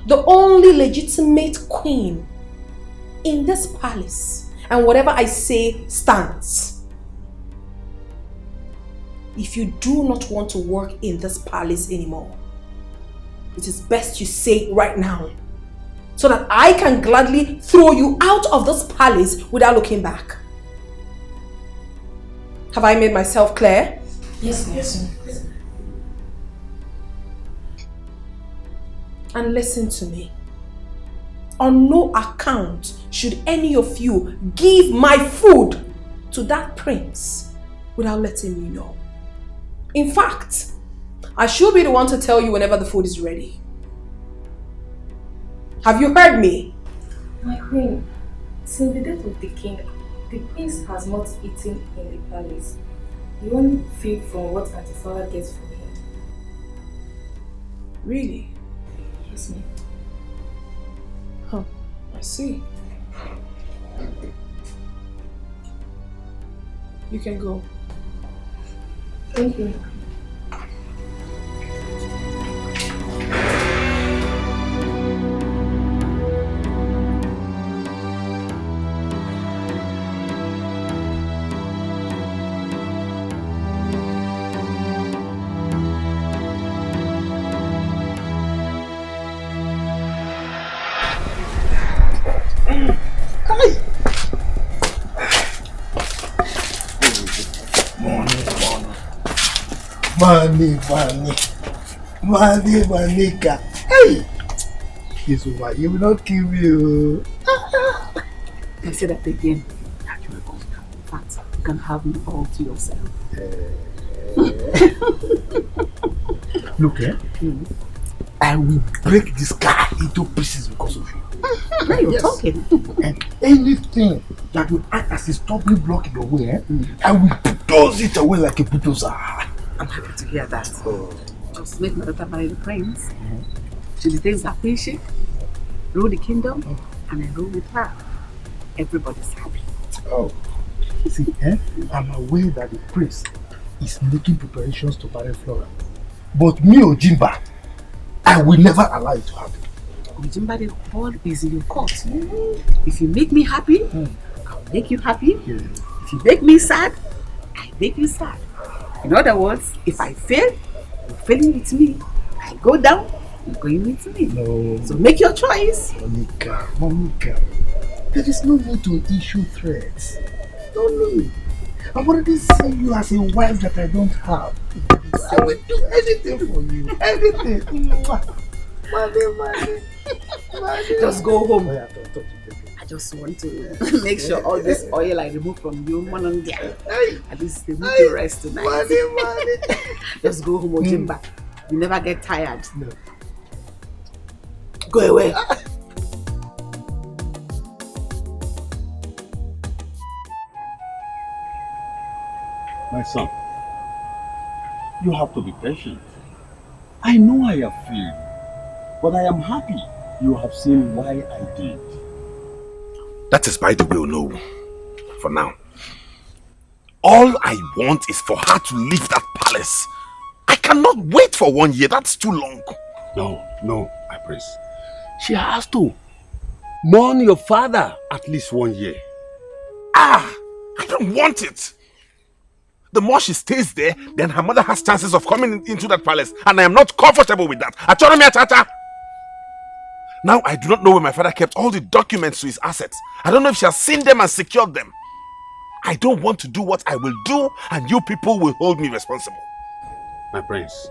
The only legitimate queen in this palace. And whatever I say stands. If you do not want to work in this palace anymore, it is best you say it right now, so that I can gladly throw you out of this palace without looking back. Have I made myself clear? Yes, yes. And listen to me. On no account should any of you give my food to that prince without letting me know. In fact, I should be the one to tell you whenever the food is ready. Have you heard me? My queen, since the death of the king, The prince has not eaten in the palace. He only feeds from what Antifa gets from him. Really? Yes, ma'am. Huh. I see. You can go. Thank you. Money, Manika. Hey! This woman, you will not kill me. I say that again. You are good. In fact, you can have me all to yourself. Look, I will break this car into pieces because of you. Now you're talking. And anything that will act as a stumbling block in your way, I will bulldoze it away like a bulldozer. I'm happy to hear that. Just make my daughter marry the prince. She the things are patient, rule the kingdom, and I rule with her. Everybody's happy. Oh. See, I'm aware that the prince is making preparations to marry Flora. But me, Ojimba, I will never allow it to happen. Ojimba, the ball is in your court. If you make me happy, I'll make you happy. If you make me sad, I make you sad. In other words, if I fail, you're failing with me. I go down, you're going with me. No. So make your choice. Monica, there is no need to issue threats. No need. I've already seen you as a wife that I don't have. I will do anything for you. Anything. Money. Just go home. I just want to make sure all this oil I remove from you, at least they need to rest tonight. Money. Just go home, Ojimba. You never get tired. No. Go away. My son, you have to be patient. I know I have failed, but I am happy you have seen why I did. That is by the way, no. For now. All I want is for her to leave that palace. I cannot wait for 1 year. That's too long. No, my prince. She has to mourn your father at least 1 year. I don't want it. The more she stays there, then her mother has chances of coming into that palace, and I am not comfortable with that. Now I do not know where my father kept all the documents to his assets. I don't know if she has seen them and secured them. I don't want to do what I will do, and you people will hold me responsible. My prince,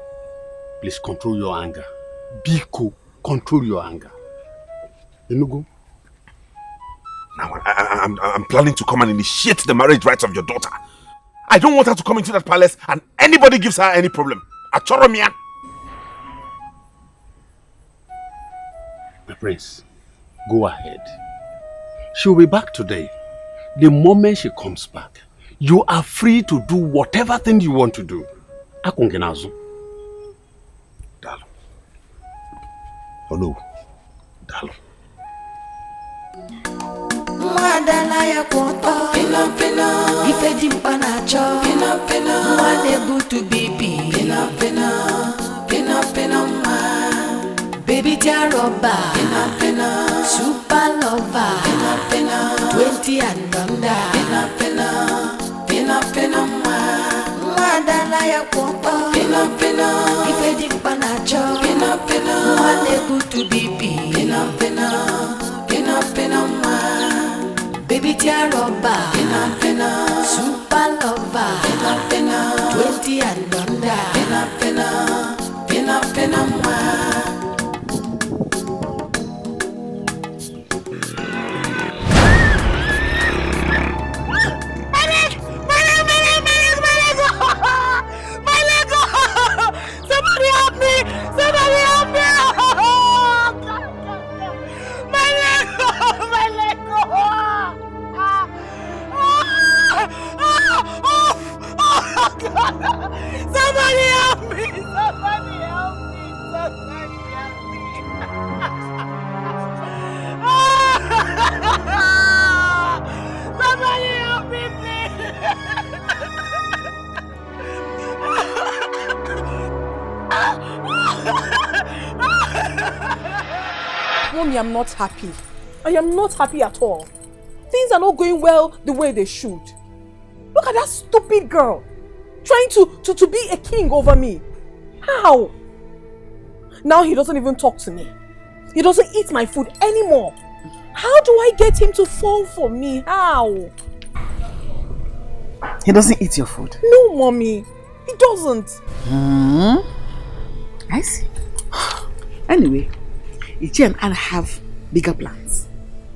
please control your anger. Be cool. Control your anger. Enugu. Now I'm planning to come and initiate the marriage rights of your daughter. I don't want her to come into that palace and anybody gives her any problem. Achoromia. My prince, go ahead. She'll be back today. The moment she comes back, you are free to do whatever thing you want to do. Akungenazu. Dalo. Oh no. Dalo. Mwadala ya kwoto pina ife dimpa na cho pina mwadebu to baby pina ma baby jaroba pina super lover pina 20 and under pina ma mwadala ya kwoto pina ife dimpa na cho pina mwadebu to baby pina ma baby jaroba pina super lover pina 20 and under pina ma God! Somebody help me! Somebody help me! Somebody help me! Somebody help me, Mommy, I'm not happy. I am not happy at all. Things are not going well the way they should. Look at that stupid girl trying to be a king over me. How? Now he doesn't even talk to me. He doesn't eat my food anymore. How do I get him to fall for me? How? He doesn't eat your food? No, Mommy. He doesn't. I see. Anyway, Ichi and I have bigger plans.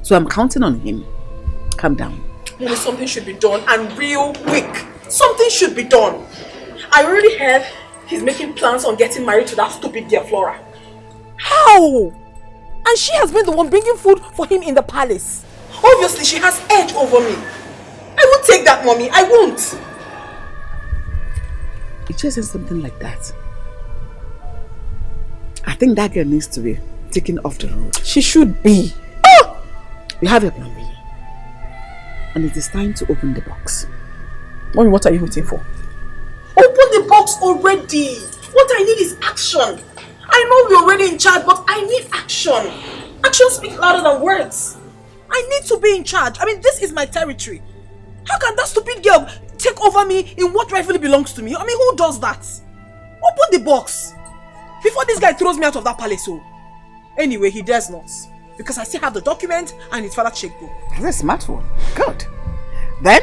So I'm counting on him. Calm down. Mommy, something should be done, and real quick. Something should be done. I already heard he's making plans on getting married to that stupid girl, Flora. How? And she has been the one bringing food for him in the palace. Obviously, she has edge over me. I won't take that, Mommy. I won't. Ichi said something like that. I think that girl needs to be taken off the road. She should be. Oh! We have a plan B. And it is time to open the box. Mommy, what are you waiting for? Open the box already. What I need is action. I know we're already in charge, but I need action. Action speaks louder than words. I need to be in charge. I mean, this is my territory. How can that stupid girl take over me in what rightfully belongs to me? I mean, who does that? Open the box. Before this guy throws me out of that palace. Oh. Anyway, he dares not. Because I still have the document and his father's checkbook. That's a smartphone. Good. Then,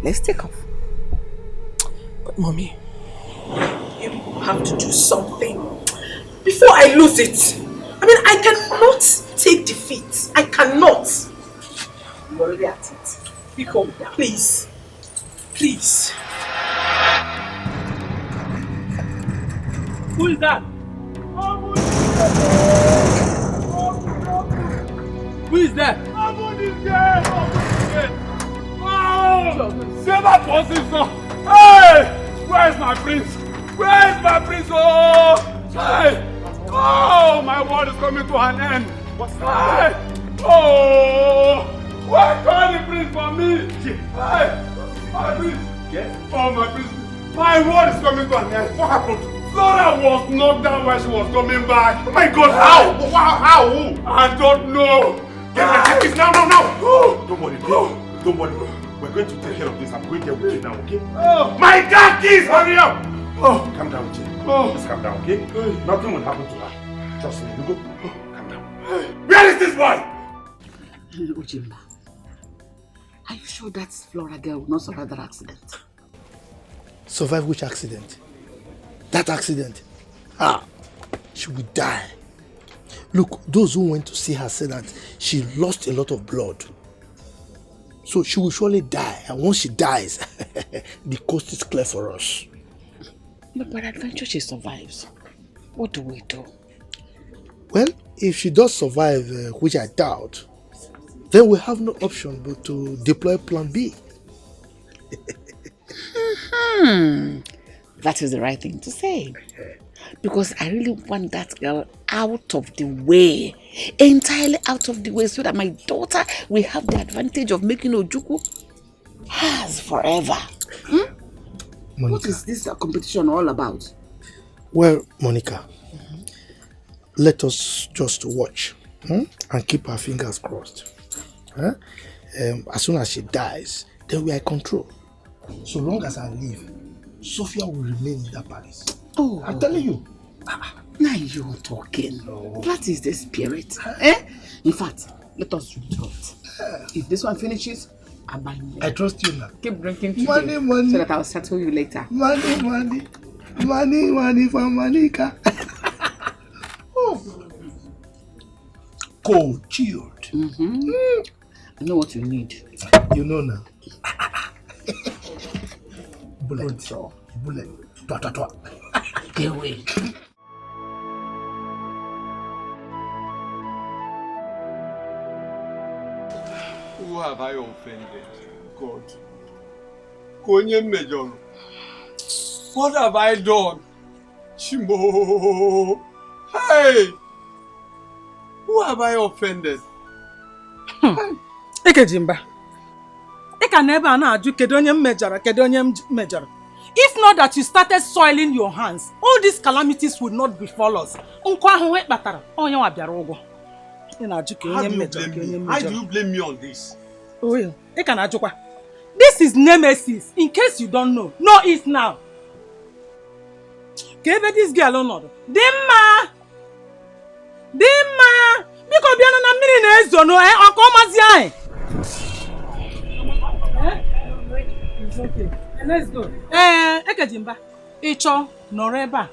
let's take off. But Mommy, you have to do something before I lose it. I mean, I cannot take defeat. I cannot. You're already at it. Pico, please. Please. Who is that? Who is that? Someone is there! Oh! Save that position! Hey! Where's my prince? Where's my prince? Oh! Hey! Oh! My world is coming to an end! What's that? Hey! Oh! Why can't the prince for me? Hey! My prince! Yes? Oh, my prince! My world is coming to an end! What happened? Flora was knocked down when she was coming back. Oh my God, how? How? I don't know. Get my tickets now. Don't worry, don't worry. We're going to take care of this. I'm going there with you now, okay? My car keys, hurry up! Calm down, Uche. Just calm down, okay? Nothing will happen to her. Trust me, you go. Calm down. Where is this boy? Ujimba, are you sure that Flora girl will not survive that accident? Survive which accident? That accident? She will die. Look, those who went to see her said that she lost a lot of blood. So she will surely die. And once she dies, the coast is clear for us. But by adventure she survives. What do we do? Well, if she does survive, which I doubt, then we have no option but to deploy plan B. That is the right thing to say. Because I really want that girl out of the way. Entirely out of the way, so that my daughter will have the advantage of making Ojukwu hers forever. What is this competition all about? Well, Monica, let us just watch and keep our fingers crossed. As soon as she dies, then we are in control. So long as I live, Sophia will remain in that palace. Oh, I'm telling you. Now you're talking. That is the spirit. In fact, let us do it. If this one finishes, I buy more. I trust you now. Keep drinking today, money, so that I'll settle you later. Money for Monica. Cold, chilled. I know what you need. You know now. Bullet. Twa. Get away. Who have I offended? God. Konye Major. What have I done? Chimo. Hey! Who have I offended? Ekejimba. Eka never na aju kedonye mejara, kedonye mejara. If not that you started soiling your hands, all these calamities would not befall us. Unkwa huwe batara. Onye wa biara ugo. How do you blame me on this? Oh yeah. Eka na ajukwa. This is nemesis. In case you don't know, know it now. Give this girl on. Dimma! Biko biano na mini na ezo no akoma ziai. It's okay. Let's go. Ekejimba. Icho Noreba.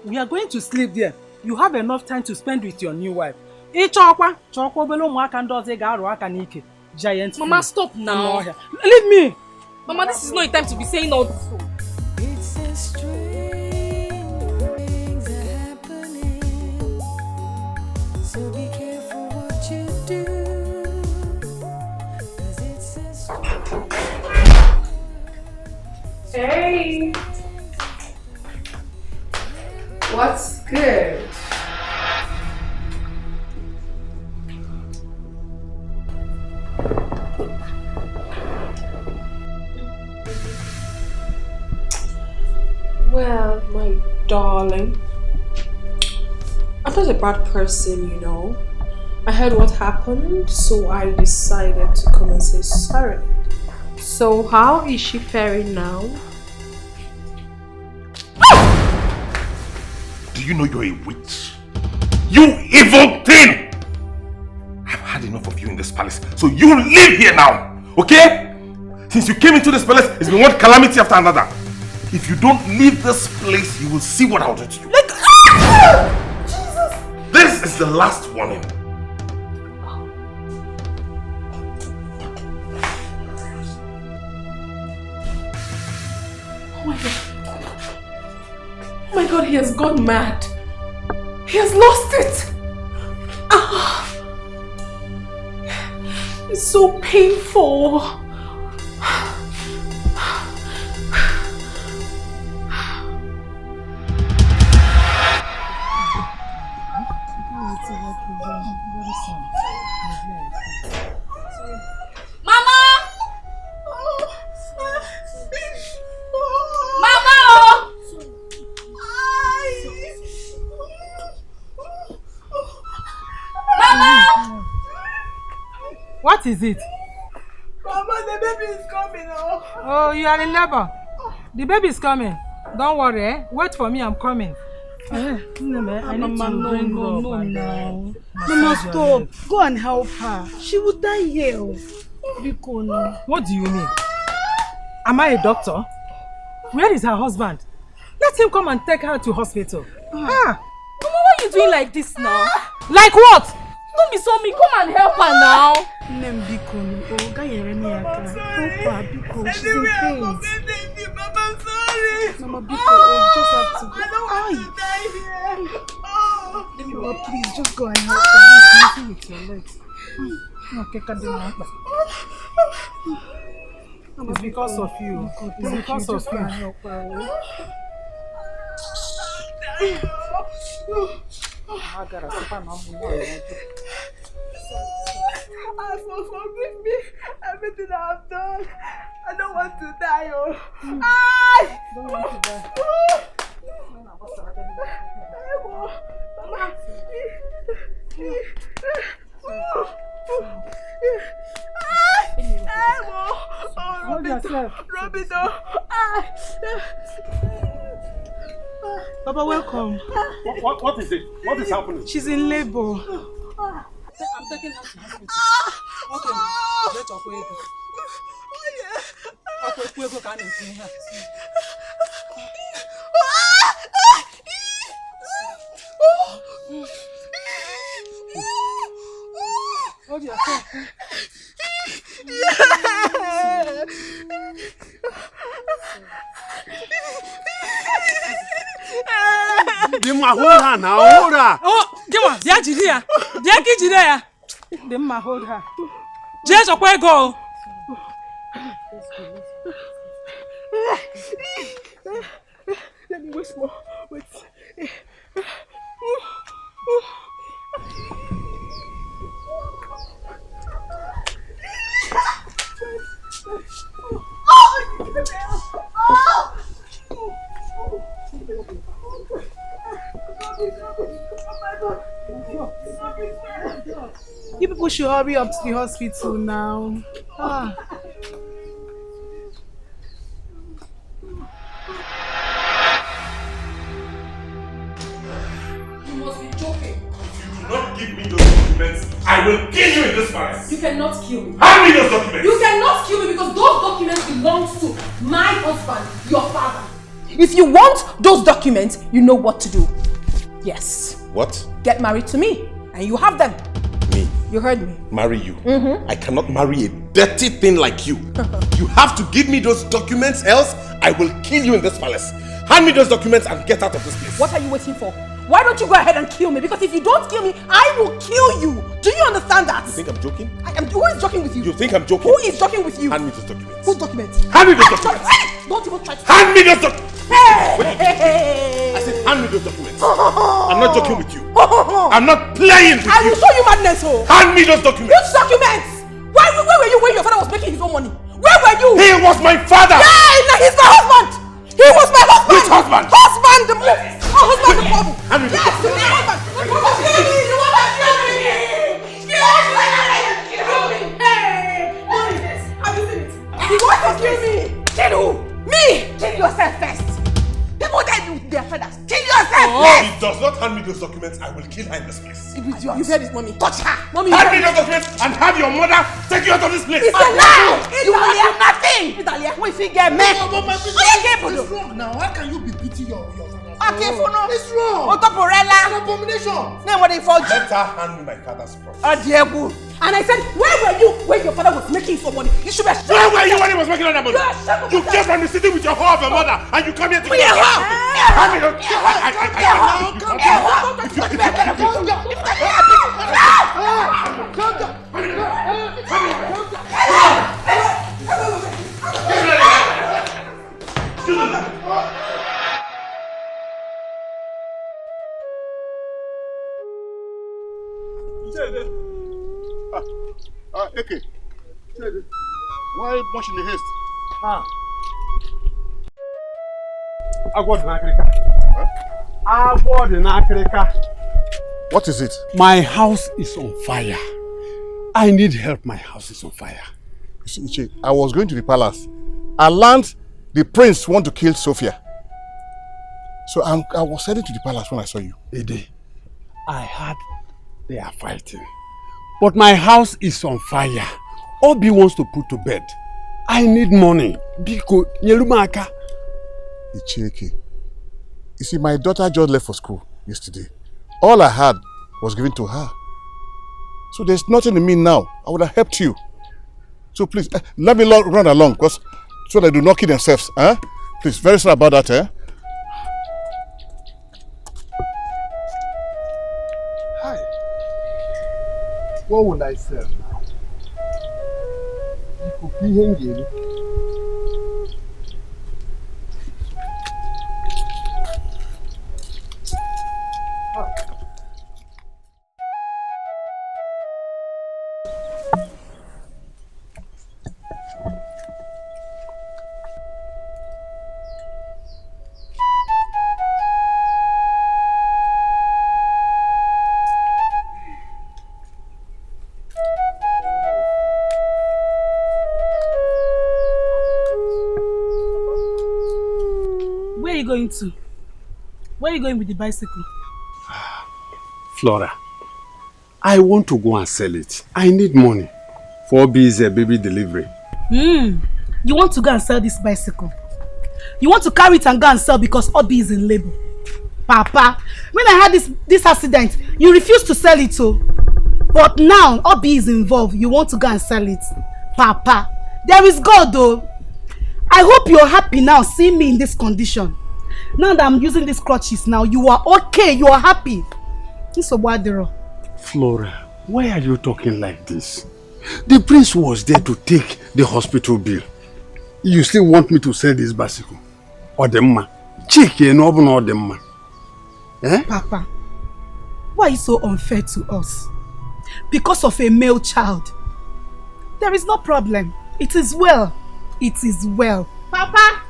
We are going to sleep there. You have enough time to spend with your new wife. Icho kwa chokwo belo mwaka ndoze ga aru aka n'ike. Giant. Mama, stop now. Leave me. Mama, this is not a time to be saying all this. It's a strange things are happening. So be careful what you do. 'Cause it's a strange. Hey. What's good? Well, my darling, I'm not a bad person, you know. I heard what happened, so I decided to come and say sorry. So how is she faring now? Do you know you're a witch? You evil thing! I've had enough of you in this palace, so you live here now, okay? Since you came into this palace, it's been one calamity after another. If you don't leave this place, you will see what I'll do to you. Jesus! This is the last warning. Oh my God. Oh my God, he has gone mad. He has lost it. It's so painful. What is it? Mama, the baby is coming. Oh, you are in labor. The baby is coming. Don't worry, eh? Wait for me, I'm coming. I need to bring No. Mama, stop. Go and help her. She will die here. What do you mean? Am I a doctor? Where is her husband? Let him come and take her to hospital. Mama, why are you doing like this now? Like what? Don't be so mean. Come and help her now. Help her, Biko. She's in pain. Mama, I'm sorry. Mama, Biko, just have to go. I don't want to die here. Mama, please, just go and help her. He's with your legs. Okay, it's because of you. It's because of you. Forgive me. Everything I've done. I don't want to die. Don't want to die. Hold yourself. Rub it Papa, welcome. What is it? What is happening? She's in labor. I'm taking her to hospital. Okay, let's go. Hold yourself. Dimma, hold her now, hold her. Oh, Dimma, Jia, Dimma, hold her. Just where go. Let me wait more. Wait. You people should hurry up to the hospital now. You must be joking. If you do not give me those documents, I will kill you in this palace. You cannot kill me. Hand me those documents. You cannot kill me because those documents belong to my husband, your father. If you want those documents, you know what to do. Yes. What? Get married to me, and you have them. Me? You heard me. Marry you? I cannot marry a dirty thing like you. You have to give me those documents, else I will kill you in this palace. Hand me those documents and get out of this place. What are you waiting for? Why don't you go ahead and kill me? Because if you don't kill me, I will kill you. Do you understand that? You think I'm joking? Who is joking with you? You think I'm joking? Who is joking with you? Hand me those documents. Whose documents? Hand me those documents. Don't even try to... Hand me those documents. Hey! I said hand me those documents. I'm not joking with you. I'm not playing with you. I will show you madness, oh. Hand me those documents. Which documents? Where were you when your father was making his own money? Where were you? He was my father. Yeah, he's my husband. He was my husband. Which husband? Husband, the move. Oh, husband, the problem. Hand me those Yes, documents. my husband. You want to kill me? You want to kill me? Kill me. Hey, Moses, have you seen it? You want to kill me? Kill who? Me. Kill yourself first. People die with their fathers. Kill yourself first. If he does not hand me those documents, I will kill her in this place. You heard it, mommy. Touch her. Mommy, hand me those documents and have your mother take you out of this place. It's a lie. You will do nothing. Italia, we figure me. What's wrong now? How can you be beating your father? It's wrong. Otoporella. An abomination. Then what they forge? Let her hand me my father's property. And I said, where were you when your father was making some money? You should be ashamed. Where were you when he was making all that money? You came from the city with your whore of a mother and you come here to get hand me those. Eke, why much in the haste? What is it? My house is on fire. I need help. My house is on fire. Iche, I was going to the palace. I learned the prince want to kill Sophia. So I was heading to the palace when I saw you. Ede, I heard they are fighting. But my house is on fire. Obi wants to put to bed. I need money. Biko, Nyelumaka. Icheke. You see, my daughter just left for school yesterday. All I had was given to her. So there's nothing in me now. I would have helped you. So please, let me run along, because so they do not kill themselves. Please, very sorry about that. Hi. What would I sell now? You could be hanging. To? Where are you going with the bicycle? Flora, I want to go and sell it. I need money for Obi's baby delivery. You want to go and sell this bicycle? You want to carry it and go and sell because Obi is in labor? Papa, when I had this accident, you refused to sell it too. But now Obi is involved. You want to go and sell it? Papa, there is God though. I hope you're happy now seeing me in this condition. Now that I'm using these crutches now, you are okay, you are happy. Flora, why are you talking like this? The prince was there to take the hospital bill. You still want me to sell this bicycle? Or the man? Chike no obu the man. Eh? Papa, why are you so unfair to us? Because of a male child. There is no problem. It is well. It is well. Papa!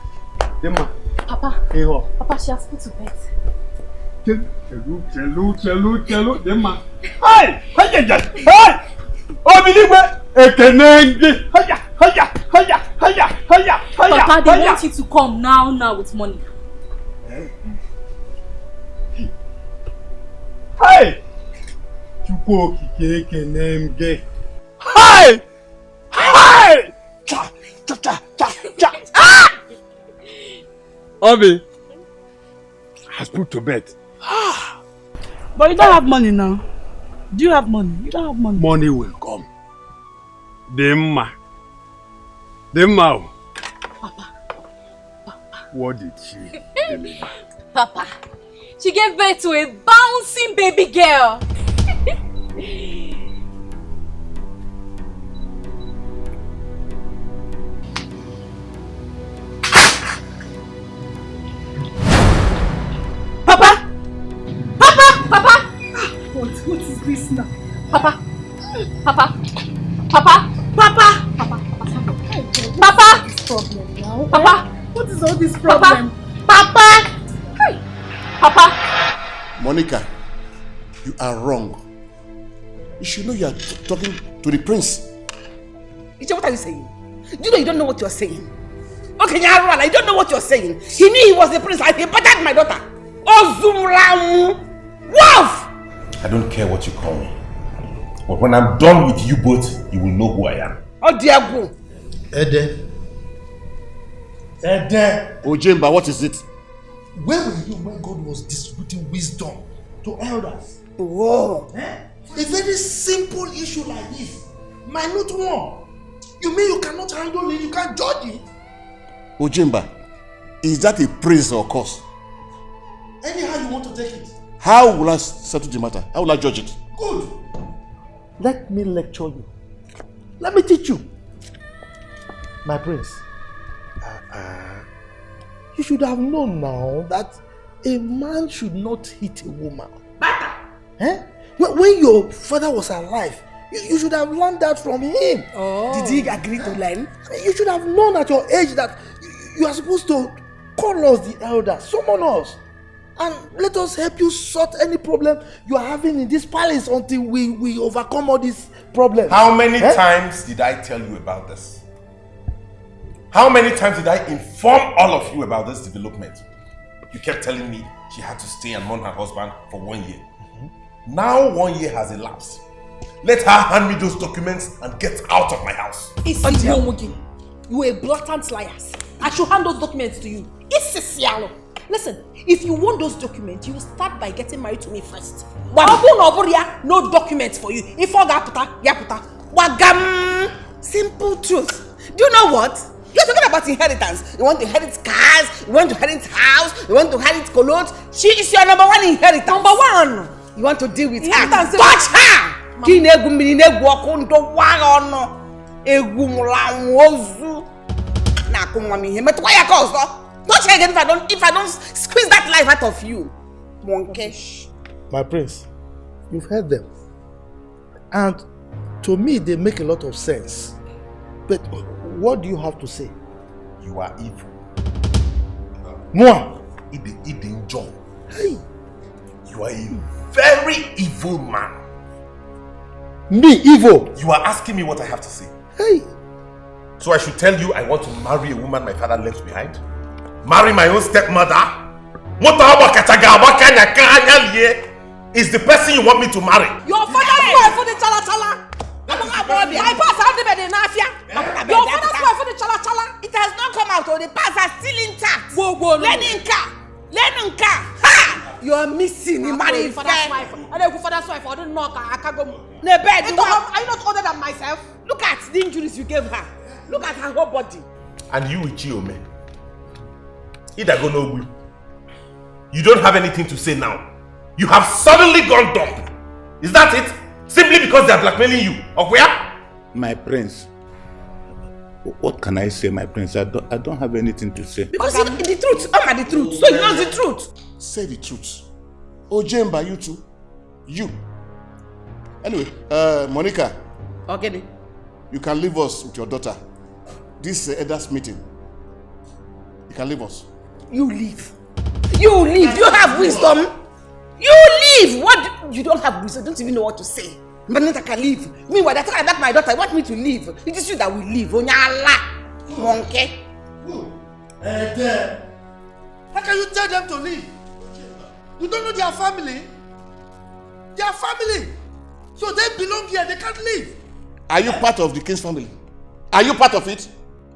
Dema. Papa. Hey, ho. Papa, she has put to bed. Telu, Dema. Hey! Hey! Obiligwe! Ekenenge! Haya! Papa, they want you to come now with money. Hey! Chukwu okike ekenenge. Hey! Cha! Obi has put to bed. But you don't have money now. Do you have money? You don't have money. Money will come. Dema. Papa. What did she deliver? Papa, she gave birth to a bouncing baby girl. Papa! What is this now? Papa! Papa! This problem now. Papa! What is all this problem? Papa! Monica, you are wrong. You should know you are talking to the prince. What are you saying? Do you know you don't know what you're saying? Okay, Yarwala, you don't know what you're saying. He knew he was the prince and he battered my daughter. Ozumramu! Wolf! I don't care what you call me. But when I'm done with you both, you will know who I am. Oh dear God. Ede. Ojemba, what is it? Where were you when God was distributing wisdom to elders? Whoa. A very simple issue like this. Minute one. You mean you cannot handle it? You can't judge it? Ojemba, is that a praise or curse? Anyhow you want to take it. How will I settle the matter? How will I judge it? Good. Let me lecture you. Let me teach you. My prince. You should have known now that a man should not hit a woman. Eh? When your father was alive, you should have learned that from him. Oh. Did he agree to learn? You should have known at your age that you are supposed to call us the elders, summon us, and let us help you sort any problem you are having in this palace until we overcome all these problems. How many times did I tell you about this? How many times did I inform all of you about this development? You kept telling me she had to stay and mourn her husband for 1 year. Now 1 year has elapsed. Let her hand me those documents and get out of my house. You are a blatant liar. I should hand those documents to you. Listen, if you want those documents, you will start by getting married to me first. No documents for you. If all Wagam! Simple truth. Do you know what? You're talking about inheritance. You want to inherit cars, you want to inherit house, you want to inherit clothes. She is your number one inheritance. Number one. You want to deal with her. Touch her! Touch her again if I don't squeeze that life out of you. Monkey. My prince, you've heard them. And to me, they make a lot of sense. But what do you have to say? You are evil. Moi? Eating John. Hey. You are a very evil man. Me, evil? You are asking me what I have to say. Hey. So I should tell you I want to marry a woman my father left behind? Marry my own stepmother? Is the person you want me to marry? Your father's wife for the chala-chala. My past have been in Afia. Your father's wife for the chala-chala. It has not come out, or the past are still intact. Whoa. Lenunka. Ha! You are missing the money. Your father's wife. I don't go father's wife. I don't know. I can't go. Are you not older than myself? Look at the injuries you gave her. Look at her whole body. And you with Chiome. You don't have anything to say now. You have suddenly gone dumb. Is that it? Simply because they are blackmailing you. Or where? My prince, What can I say, my prince? I don't have anything to say. Because the truth, the truth. So he knows the truth. Say the truth. Ojemba, you too. You. Anyway, Monica. Okay. You can leave us with your daughter. This elders meeting. You can leave us. You leave. You leave. You have wisdom. You leave. What? You don't have wisdom. You don't even know what to say. Manita can leave. Meanwhile, that's why I like my daughter. I want me to leave. It is you that will leave. Onyala. Monkey. How can you tell them to leave? You don't know their family. Their family. So they belong here. They can't leave. Are you part of the king's family? Are you part of it?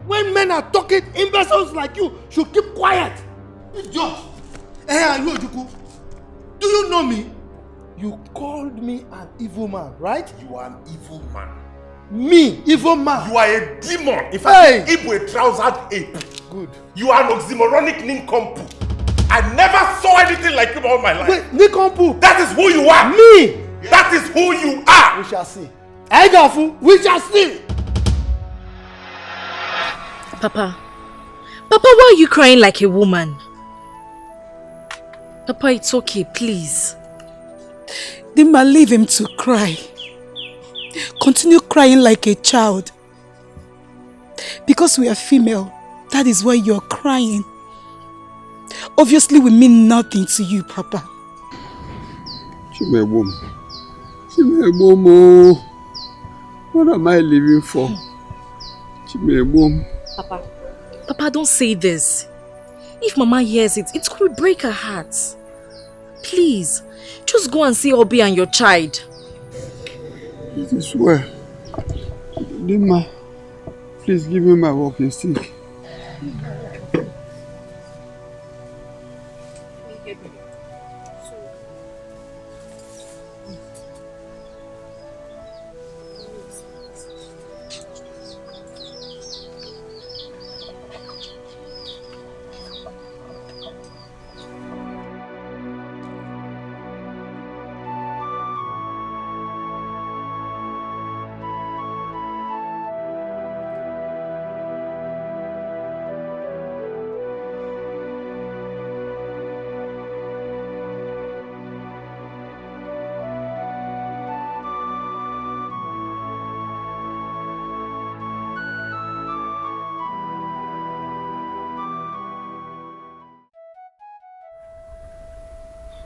When men are talking, imbeciles like you should keep quiet. It's just. Are you Ojuku? Do you know me? You called me an evil man, right? You are an evil man. Me, evil man. You are a demon. In fact, hey. A trousered ape. Good. You are an oxymoronic nincompoop. I never saw anything like you all my life. Wait, nincompoop. That is who you are. Me. Yeah. That is who you are. We shall see. Egafu, we shall see. Papa, why are you crying like a woman? Papa, it's okay, please. Dimma, leave him to cry. Continue crying like a child. Because we are female, that is why you're crying. Obviously, we mean nothing to you, Papa. Chimebom, what am I living for? Chimebom. Papa, don't say this. If Mama hears it, it could break her heart. Please, just go and see Obi and your child. It is well. Dimma, please give me my walking stick.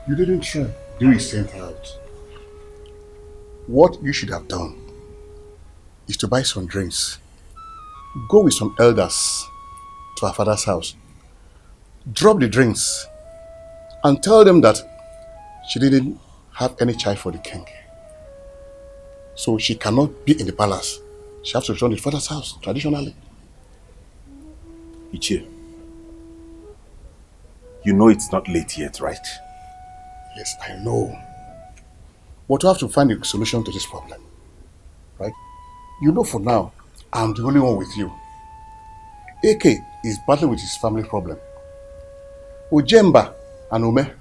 You didn't try. Do we sent out? What you should have done is to buy some drinks. Go with some elders to our father's house. Drop the drinks and tell them that she didn't have any child for the king. So she cannot be in the palace. She has to return to the father's house, traditionally. Ichie, you know it's not late yet, right? Yes, I know. But we have to find a solution to this problem. Right? You know for now, I'm the only one with you. AK is battling with his family problem. Ojemba and Ome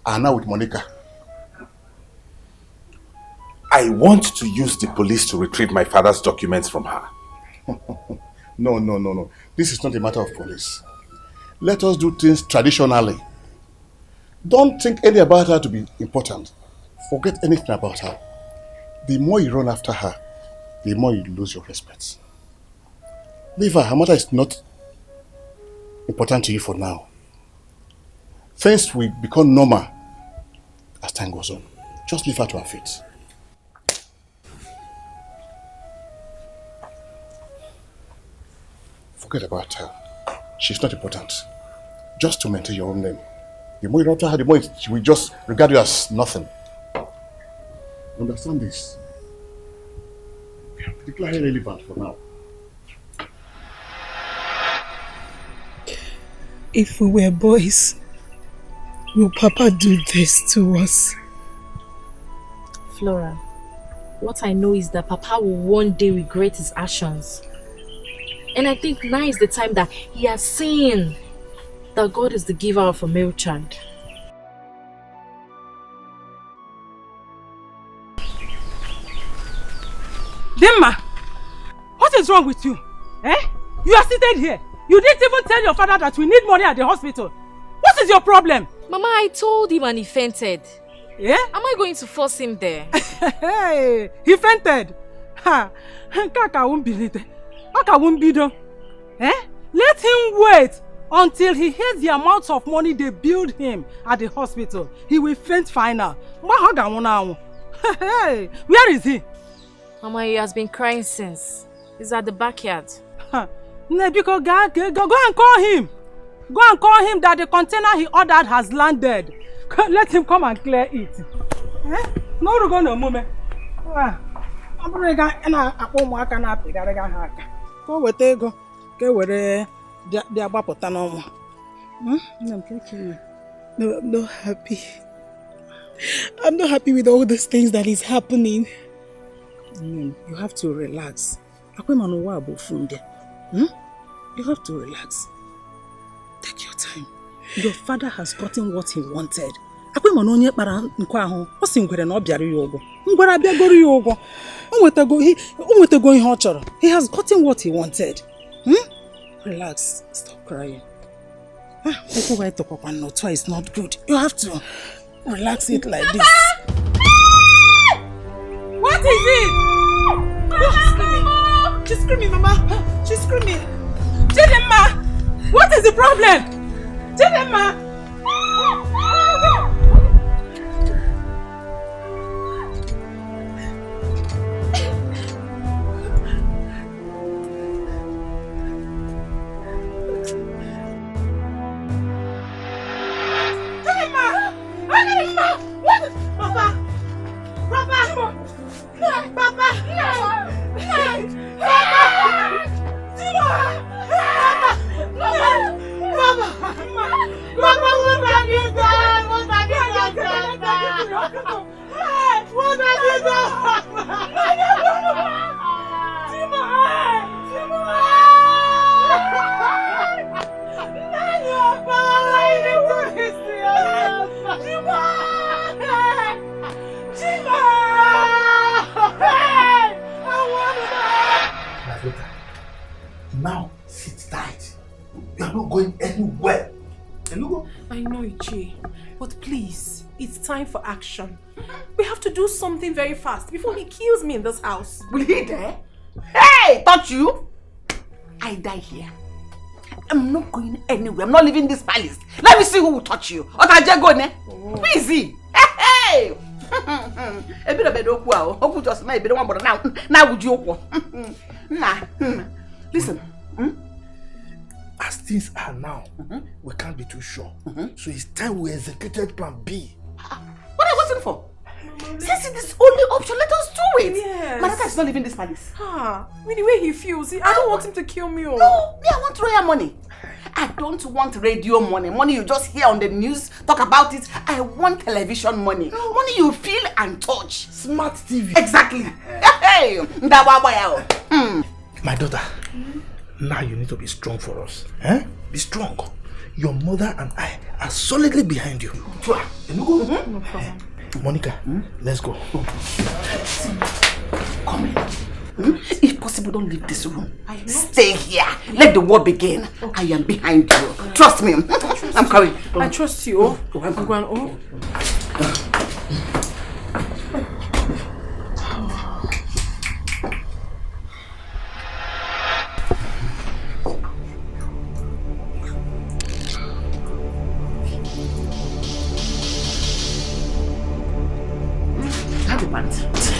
are now with Monica. I want to use the police to retrieve my father's documents from her. No. This is not a matter of police. Let us do things traditionally. Don't think anything about her to be important. Forget anything about her. The more you run after her, the more you lose your respect. Leave her. Her matter is not important to you for now. Things will become normal as time goes on. Just leave her to her fate. Forget about her. She's not important. Just to maintain your own name. The more you run after her, the more she will just regard you as nothing. Understand this? Declare irrelevant for now. If we were boys, will Papa do this to us? Flora, what I know is that Papa will one day regret his actions. And I think now is the time that he has seen that God is the giver of a male child. Dimma, what is wrong with you? Eh? You are seated here. You didn't even tell your father that we need money at the hospital. What is your problem? Mama, I told him and he fainted. Yeah? Am I going to force him there? Hey, he fainted. Ha! Kaka won't believe it. Kaka won't be done. Eh? Let him wait until he hears the amount of money they billed him at the hospital. He will faint final. Hey, where is he? Mama, he has been crying since. He's at the backyard. Nebiko, go and call him. Go and call him that the container he ordered has landed. Let him come and clear it. Eh? No, go no moment. I'm going No, I'm not happy. I'm not happy with all these things that is happening. You have to relax. You have to relax. Take your time. Your father has gotten what he wanted. He has gotten what he wanted. Relax. Stop crying. It's not good. You have to relax it like this. What is it? She's screaming, Mama. She's screaming. Chidinma! What is the problem? Chidinma! Now, sit tight. You are not going anywhere. I know, Ichi, but please, it's time for action. We have to do something very fast before he kills me in this house. Will he dare? Hey, touch you? I die here. I'm not going anywhere. I'm not leaving this palace. Let me see who will touch you. Who is he? Hey! A bit of a dog. Who just made one, but now would you? Listen. As things are now, we can't be too sure. So it's time we executed plan B. What are you waiting for? Since it is the only option, let us do it. Yes. Manaka is not leaving this palace. With the way he feels, I don't want him to kill me. No, me, I want royal money. I don't want radio money. Money you just hear on the news, talk about it. I want television money. Money you feel and touch. Smart TV. Exactly. Hey, my daughter, now you need to be strong for us. Eh? Be strong. Your mother and I are solidly behind you. No problem. Monica, let's go. Come here. If possible, don't leave this room. Stay here. Let the war begin. I am behind you. Trust me. I'm coming. I trust you. I'm going.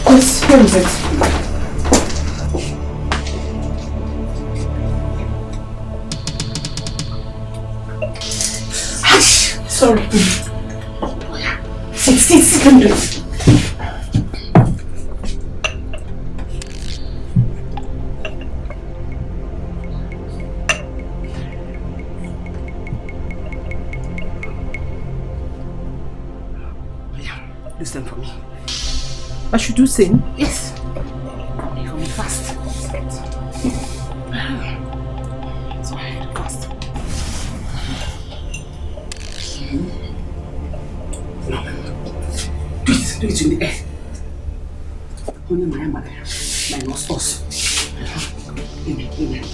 Yes, where is it? Hush! Sorry. Sit, don't do it. Listen for me. I should do same? Yes. You for me fast. Sorry, fast. No. Do it in the air. Only my mother. My lost us. Amen.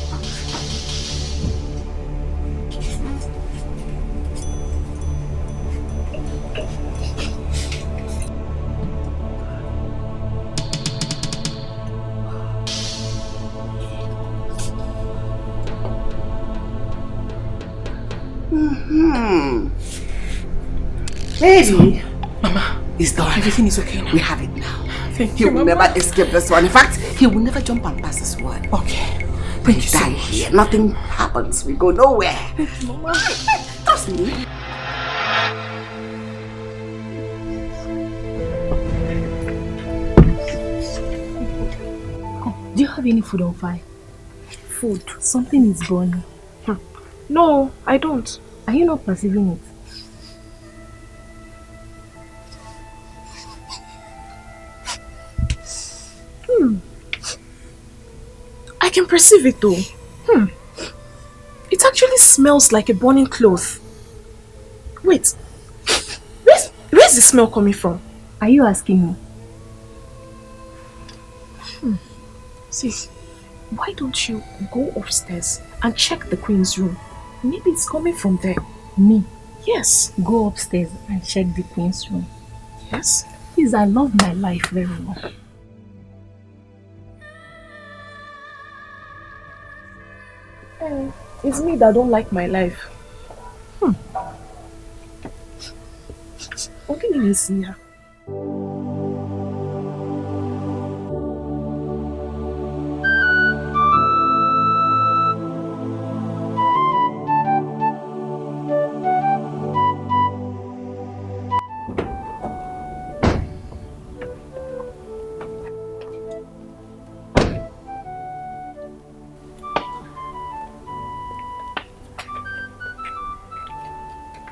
Baby. Mama, it's done. Everything is okay now. We have it now. Thank he you, will Mama. never escape this one. In fact, he will never jump and pass this one. Okay. We Thank you so die much. here. Nothing happens. We go nowhere. Thank you, Mama. Trust me. Do you have any food on fire? Food? Something is burning. No, I don't. Are you not perceiving it? I can perceive it though. It actually smells like a burning cloth. Wait, where's the smell coming from? Are you asking me? See, why don't you go upstairs and check the queen's room? Maybe it's coming from there. Me? Yes. Go upstairs and check the queen's room. Yes? Please, I love my life very much. It's me that don't like my life. Okay, let me see her.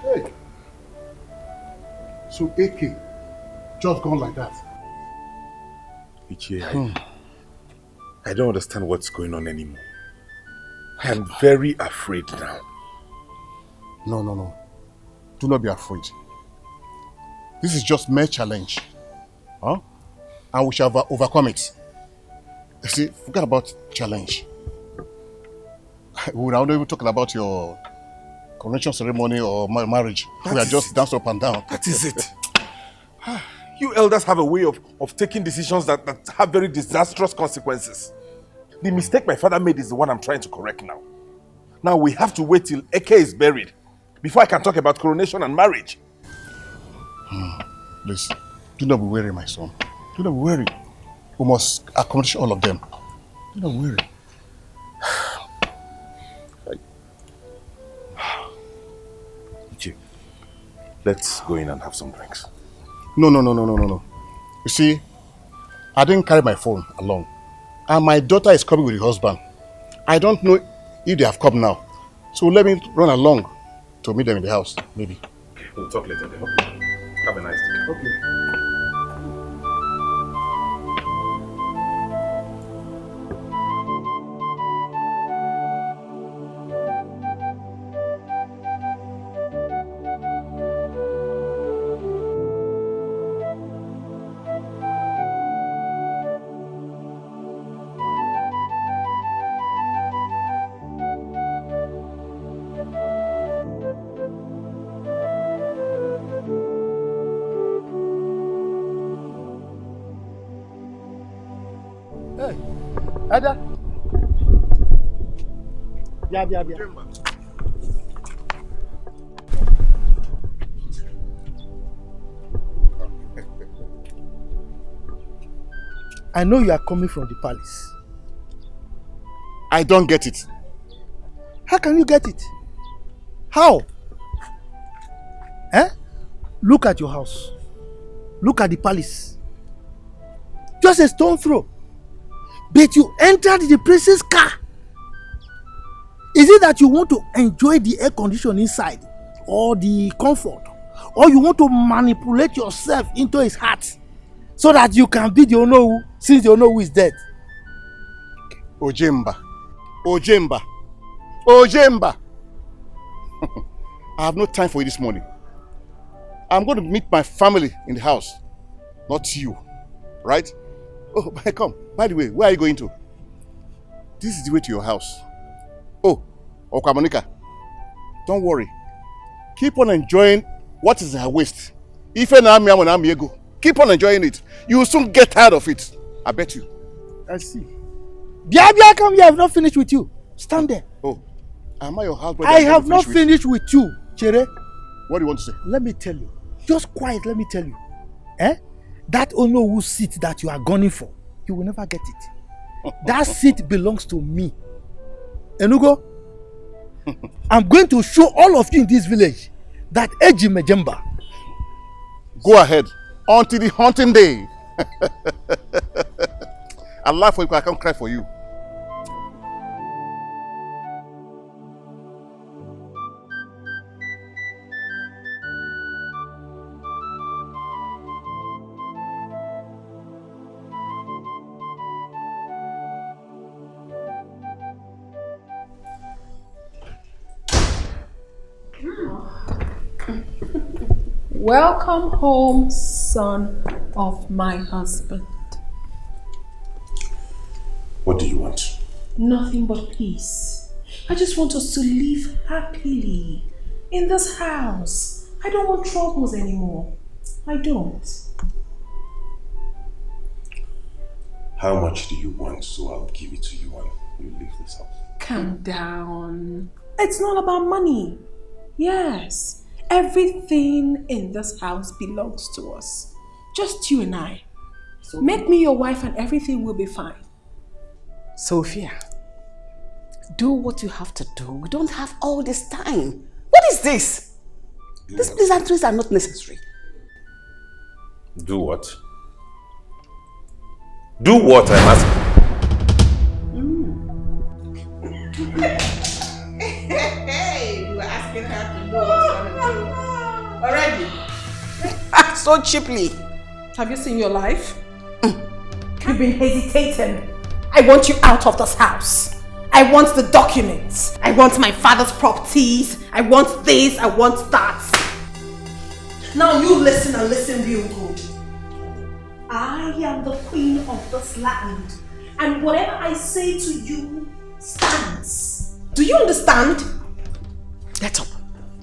Hey. So AK just gone like that. Ichie, I don't understand what's going on anymore. I am very afraid now. No. Do not be afraid. This is just mere challenge. Huh? And we shall overcome it. You see, forget about challenge. We would not even talking about your coronation ceremony or marriage. We are just dance up and down. That is it. You elders have a way of taking decisions that have very disastrous consequences. The mistake my father made is the one I'm trying to correct now. Now we have to wait till Eke is buried before I can talk about coronation and marriage. Please, do not be worried, my son. Do not be worried. We must accomplish all of them. Do not worry. Let's go in and have some drinks. No. You see, I didn't carry my phone along. And my daughter is coming with her husband. I don't know if they have come now. So let me run along to meet them in the house, maybe. We'll talk later then. Have a nice day. Okay. Ada. Bia. I know you are coming from the palace. I don't get it. How can you get it? How? Look at your house. Look at the palace. Just a stone throw. But you entered the prince's car. Is it that you want to enjoy the air condition inside? Or the comfort? Or you want to manipulate yourself into his heart? So that you can be the Onowu, since the Onowu is dead? Ojemba. I have no time for you this morning. I'm going to meet my family in the house. Not you. Right? Oh, come. By the way, where are you going to? This is the way to your house. Oh, Okamonika. Don't worry. Keep on enjoying what is her waist. Keep on enjoying it. You will soon get tired of it. I bet you. I see. Bia, come here. I have not finished with you. Stand there. Oh, Am I your husband? I have not finished with you, Chere. What do you want to say? Let me tell you. Just quiet, let me tell you. That Onowu seat that you are gunning for, you will never get it. That seat belongs to me. Enugo, I'm going to show all of you in this village that Eji Mejemba. Go ahead. Until the hunting day. I'll laugh for you, I can't cry for you. Welcome home, son of my husband. What do you want? Nothing but peace. I just want us to live happily in this house. I don't want troubles anymore. I don't. How much do you want so I'll give it to you when you leave this house? Calm down. It's not about money. Yes. Everything in this house belongs to us. Just you and I. Make me your wife and everything will be fine. Sophia, do what you have to do. We don't have all this time. What is this? These pleasantries are not necessary. Do what? Do what I'm asking? Hey, you were asking her to know what you want to do already. So cheaply. Have you seen your life? You've been hesitating. I want you out of this house. I want the documents. I want my father's properties. I want this. I want that. Now you listen and listen real good. I am the queen of this land. And whatever I say to you stands. Do you understand? Get up.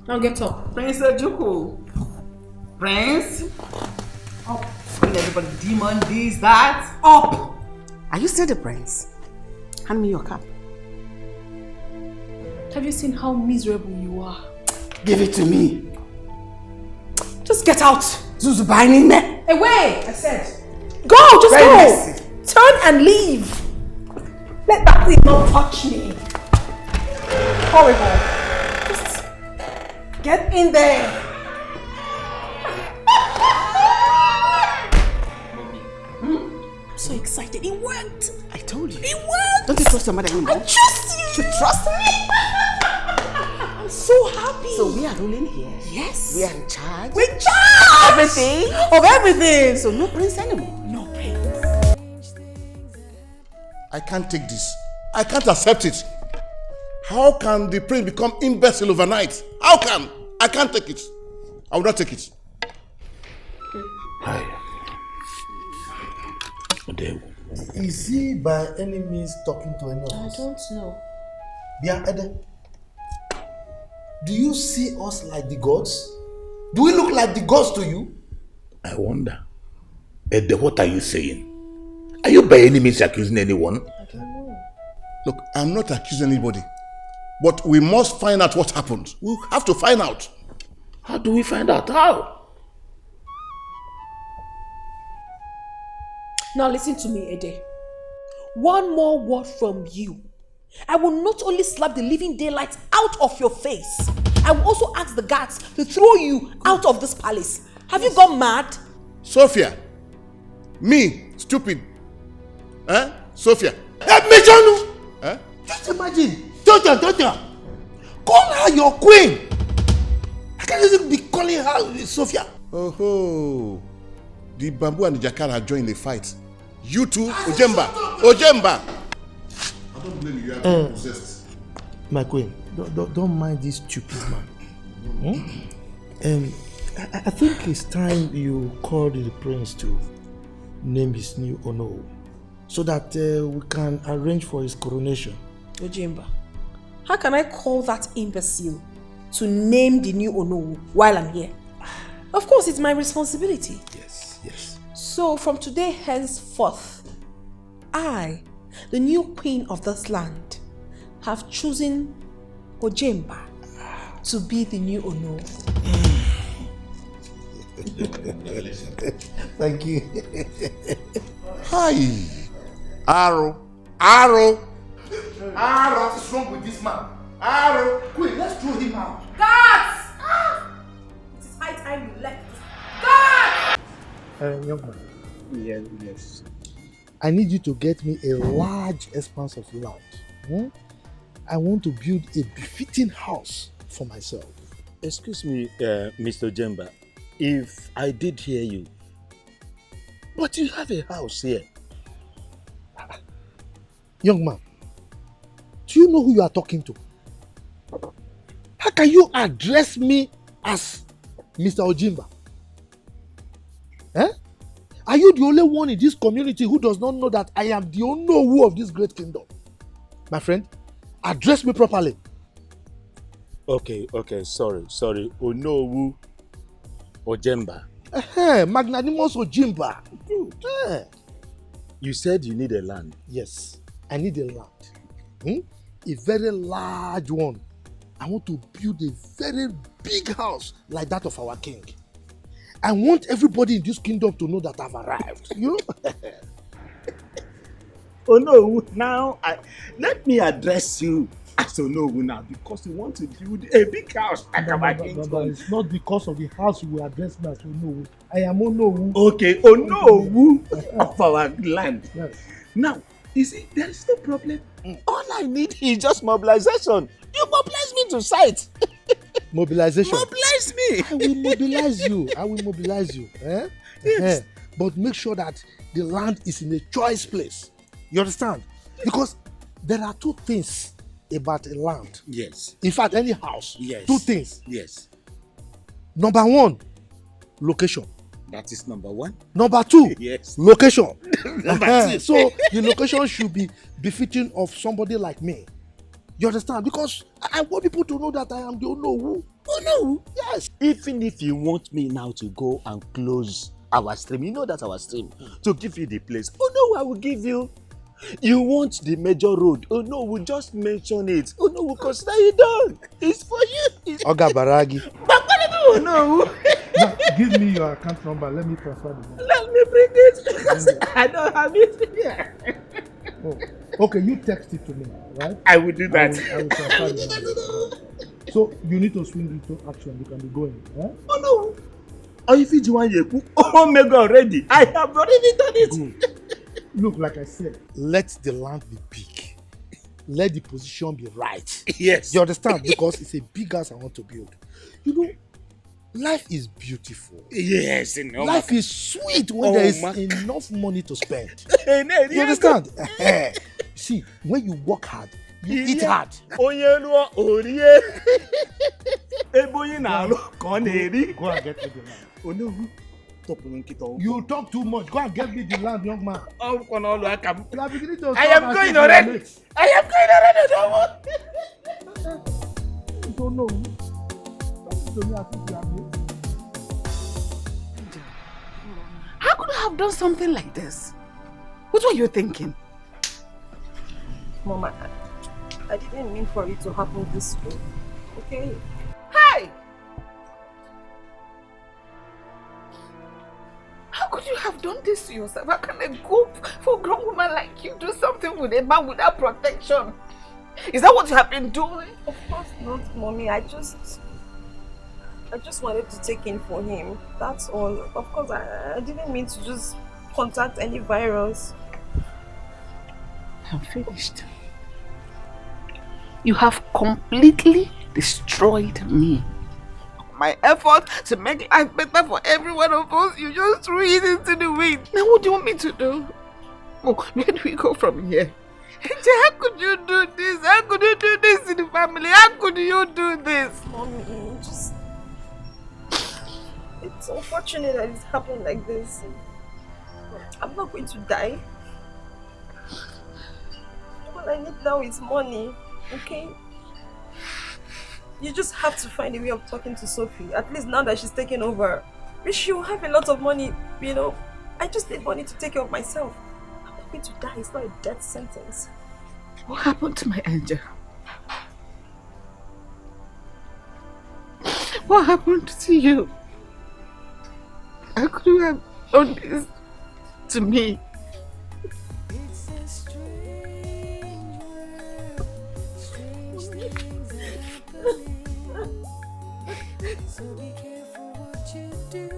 Now get up. Prince Ojuku. Prince. Up. When everybody demon this, that. Up. Are you still the prince? Hand me your cap. Have you seen how miserable you are? Give it to me. Just get out. Zuzubainine. Away, I said. Go, just Very go. messy. Turn and leave. Let that thing not touch me. Horrible. Just get in there. I'm so excited. It worked. I told you. It worked. Don't you trust your mother anymore? I trust you. You trust me? I'm so happy. So we are ruling here. Yes. We are in charge. We're in charge. Everything. Of everything. So no prince anymore. No prince. I can't take this. I can't accept it. How can the prince become imbecile overnight? How can? I can't take it. I will not take it. Hi. Is he by any means talking to any of us? I don't know. Bia Ede, do you see us like the gods? Do we look like the gods to you? I wonder. Ede, what are you saying? Are you by any means accusing anyone? I don't know. Look, I'm not accusing anybody. But we must find out what happened. We have to find out. How do we find out? How? Now listen to me, Ede. One more word from you. I will not only slap the living daylights out of your face, I will also ask the guards to throw you out of this palace. Have you gone mad? Sophia. Me, stupid. Sophia. Help me, John! Just imagine. Don't. Call her your queen. I can't even be calling her Sophia. Oh, the bamboo and the jackal have joined the fight. You two, Ojemba. I don't blame you. You are possessed. My queen, don't mind this stupid man. I think it's time you called the prince to name his new Ono, so that we can arrange for his coronation. Ojemba, how can I call that imbecile to name the new Ono while I'm here? Of course, it's my responsibility. Yes. So from today henceforth, I, the new queen of this land, have chosen Ojemba to be the new Ono. Thank you. Hi. Arrow. Arrow. Arrow, what is wrong with this man? Arrow, quick, let's throw him out. Guards! It is high time you left. Guards! Young man. Yes. I need you to get me a large expanse of land. I want to build a befitting house for myself. Excuse me, Mr. Jemba, if I did hear you, but you have a house here. Young man, do you know who you are talking to? How can you address me as Mr. Ojimba? Are you the only one in this community who does not know that I am the Onowu of this great kingdom? My friend, address me properly. Okay, sorry. Onowu Ojemba. Magnanimous Ojimba. You said you need a land. Yes, I need a land. A very large one. I want to build a very big house like that of our king. I want everybody in this kingdom to know that I've arrived. You know? Onowu, now let me address you as Onowu now because you want to build a big house like our king's home. It's not because of the house you will address me as Onowu. I am Onowu. Okay, Onowu of our land. Yes. Now, you see, there is no problem. All I need is just mobilization. You mobilize me to site. Mobilization. Mobilize me. I will mobilize you. Yes. But make sure that the land is in a choice place. You understand? Because there are two things about a land. Yes. In fact, any house. Yes. Two things. Yes. Number one, location. That is number one. Number two, yes. Location. Number two. So the location should be befitting of somebody like me. You understand? Because I want people to know that I am the Onowu. Onowu? Yes. Even if you want me now to go and close our stream, you know that's our stream, to give you the place. Onowu, I will give you. You want the major road? Onowu, just mention it. Onowu, consider it done. It's for you. Oga Baragi. Onowu. Now, give me your account number. Let me transfer the money. Let me bring it because I don't have it here. Oh. Okay, you text it to me, right? I will do that. I will transfer the money. So you need to swing into action. You can be going. Oh no! Or if you want to oh my God, already. I have already done it. Good. Look, like I said, let the land be big. Let the position be right. Yes. You understand? Because it's a big house I want to build. You know, life is beautiful. Yes. Life is sweet when there is enough money to spend. You understand? See, when you work hard, you eat hard. Go and get me the land. You talk too much. Go and get me the land, young man. I am going already. You don't know. How could I have done something like this? What were you thinking? Mama, I didn't mean for it to happen this way. Okay? Hey! How could you have done this to yourself? How can a good for a grown woman like you do something with a man without protection? Is that what you have been doing? Of course not, Mommy. I just wanted to take in for him. That's all. Of course, I didn't mean to just contact any virus. I'm finished. You have completely destroyed me. My effort to make life better for every one of us, you just threw it into the wind. Now what do you want me to do? Oh, where do we go from here? How could you do this? How could you do this in the family? How could you do this? Mommy, it's unfortunate that it's happened like this. I'm not going to die. All I need now is money, okay? You just have to find a way of talking to Sophie. At least now that she's taken over, she will have a lot of money, you know. I just need money to take care of myself. I'm not going to die. It's not a death sentence. What happened to my angel? What happened to you? How could you have done this to me? So be careful what you do,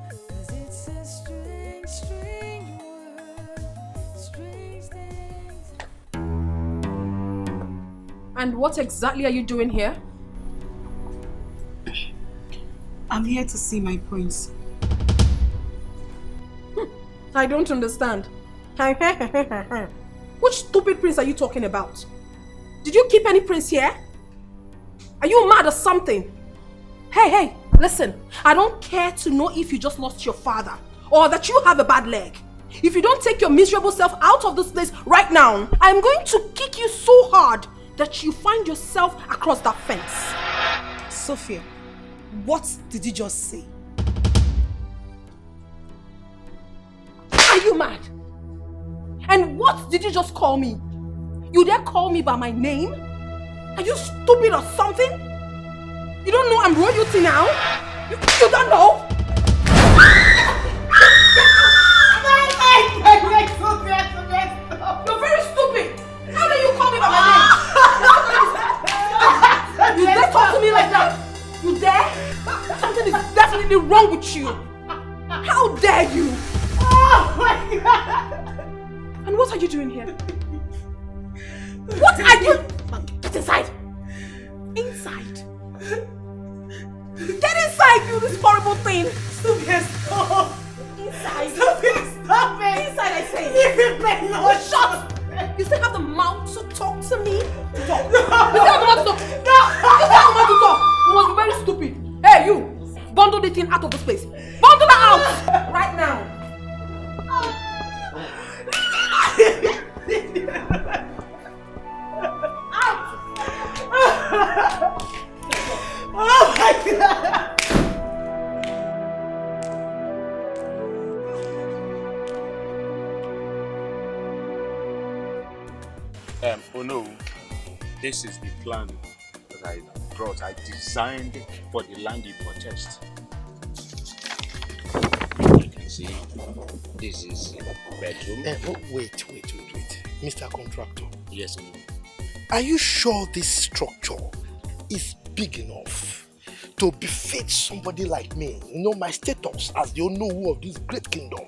'cause it's a strange, strange world, strange things. And what exactly are you doing here? I'm here to see my prince. I don't understand. Which stupid prince are you talking about? Did you keep any prince here? Are you mad or something? Hey, listen. I don't care to know if you just lost your father or that you have a bad leg. If you don't take your miserable self out of this place right now, I'm going to kick you so hard that you find yourself across that fence. Sophia, what did you just say? Are you mad? And what did you just call me? You dare call me by my name? Are you stupid or something? You don't know I'm royalty now? You don't know? You're very stupid. How dare you call me by my name? You dare talk to me like that? You dare? Something is definitely wrong with you. How dare you? Oh my God! And what are you doing here? What are you? Get inside! Inside? Get inside, you this horrible thing! Stop! Inside! Stop it! Inside, I say! Leave me alone! Shut! You still have the mouth to talk to me? Talk! No! You still have the mouth to talk? No! You still have the mouth to talk? You must be very stupid! Hey, you! Bundle the thing out of this place! Bundle her out! Right now! Oh my God! Oh no, this is the plan that I brought. I designed for the land you purchased. You can see, this is bedroom. Wait. Mr. Contractor. Yes, sir. Are you sure this structure is big enough to befit somebody like me? You know, my status as the Onowu of this great kingdom.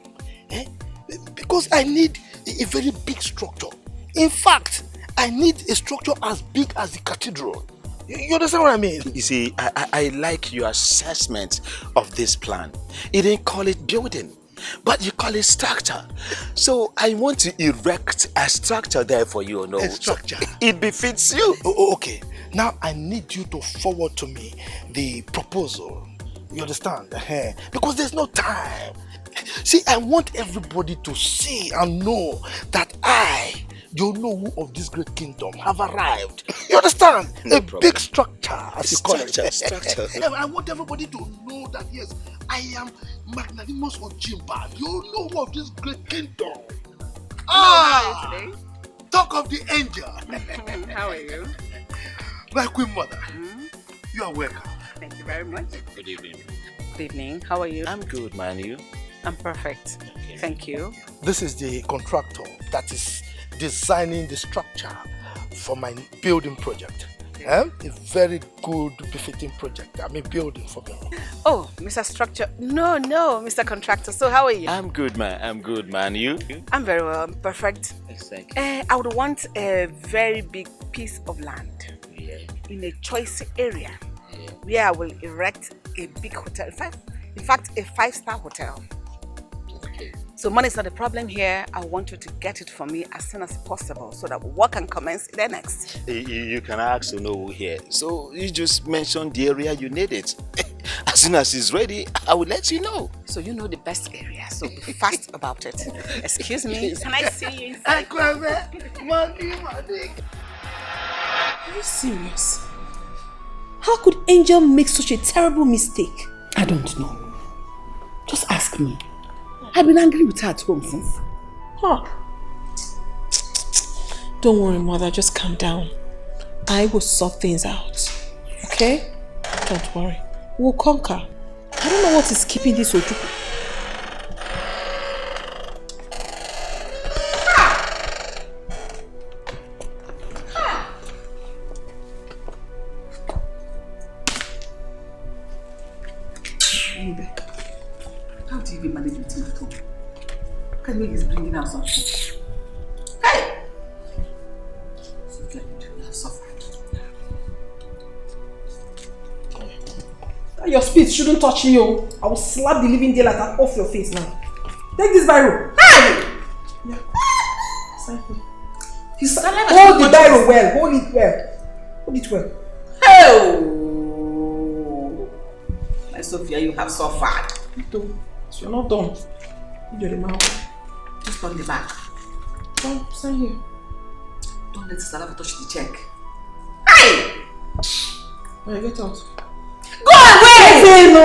Because I need a very big structure. In fact, I need a structure as big as the cathedral. You understand what I mean? You see, I like your assessment of this plan. You didn't call it building, but you call it structure. So I want to erect a structure there for you, no? A structure? So it befits you. Okay. Now I need you to forward to me the proposal. You understand? Because there's no time. See, I want everybody to see and know that I, the Onowu of this great kingdom, have arrived. You understand? No a problem. big structure, as you call it. Structure. I want everybody to know that, yes, I am Magnanimous Ojimba, the Onowu of this great kingdom. How are you today? Talk of the angel. How are you? My queen mother, you are welcome. Thank you very much. Good evening. Good evening. How are you? I'm good, man. You? I'm perfect. Okay. Thank you. This is the contractor that is designing the structure for my building project. A very good, befitting project. Building for me. Oh, Mr. Structure. No, Mr. Contractor. So how are you? I'm good, man. You? I'm very well. I'm perfect. Exactly. I would want a very big piece of land in a choice area where I will erect a big hotel. In fact, a 5-star hotel. Okay. So money is not a problem here. I want you to get it for me as soon as possible so that work can commence there next. You can ask Onowu here. So you just mention the area you need it. As soon as it's ready, I will let you know. So you know the best area, so be fast about it. Excuse me, can I see you inside? Are you serious? How could Angel make such a terrible mistake? I don't know. Just ask me. I've been angry with her at home since. Don't worry, mother. Just calm down. I will sort things out. Okay? Don't worry. We'll conquer. I don't know what is keeping this Ojukwu. How do you even manage with him at home? Can you he's bringing out something? Hey! You have suffered. Your speech shouldn't touch me, oh. I will slap the living daylight off your face now. Take this biro. Hey! Yeah. Hold the biro well. Hold it well. Hold it well. Oh! My Sophia, you have suffered. You're not done. You do the mouth. Just turn the back. Come, stand here. Don't let Salava touch the check. Hey! Alright, get out. Go away! Say no.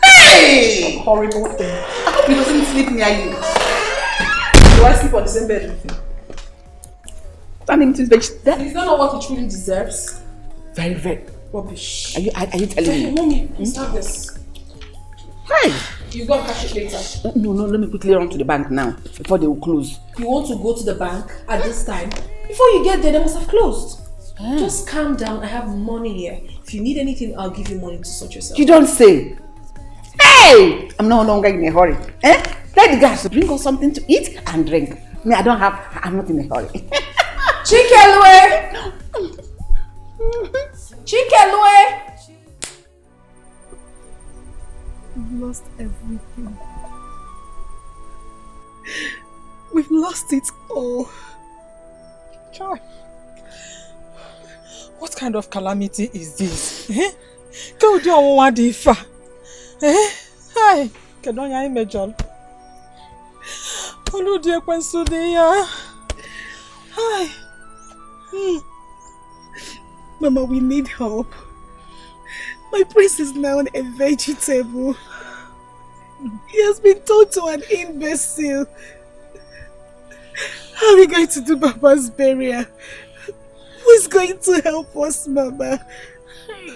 Hey! Horrible thing. I hope he doesn't sleep near you. Do I sleep on the same bed with him? Turn him to his bed. He's not know what he truly deserves. Very, very rubbish. Are you telling me? Mommy, let's have this. Hey! You go and catch it later. No, let me quickly run to the bank now before they will close. You want to go to the bank at this time? Before you get there, they must have closed. Just calm down. I have money here. If you need anything, I'll give you money to sort yourself. You don't say. Hey! I'm no longer in a hurry. Let the guys bring us something to eat and drink. Me, I'm not in a hurry. Chikelwe! Chikelwe! We've lost everything. We've lost it all. Joy. What kind of calamity is this? Go do one difa. Hi. Kedonya imejol. Olu die kwensu de ya. Hi. Mama, we need help. My prince is now a vegetable. He has been turned to an imbecile. How are we going to do Papa's burial? Who is going to help us, Mama? Hey,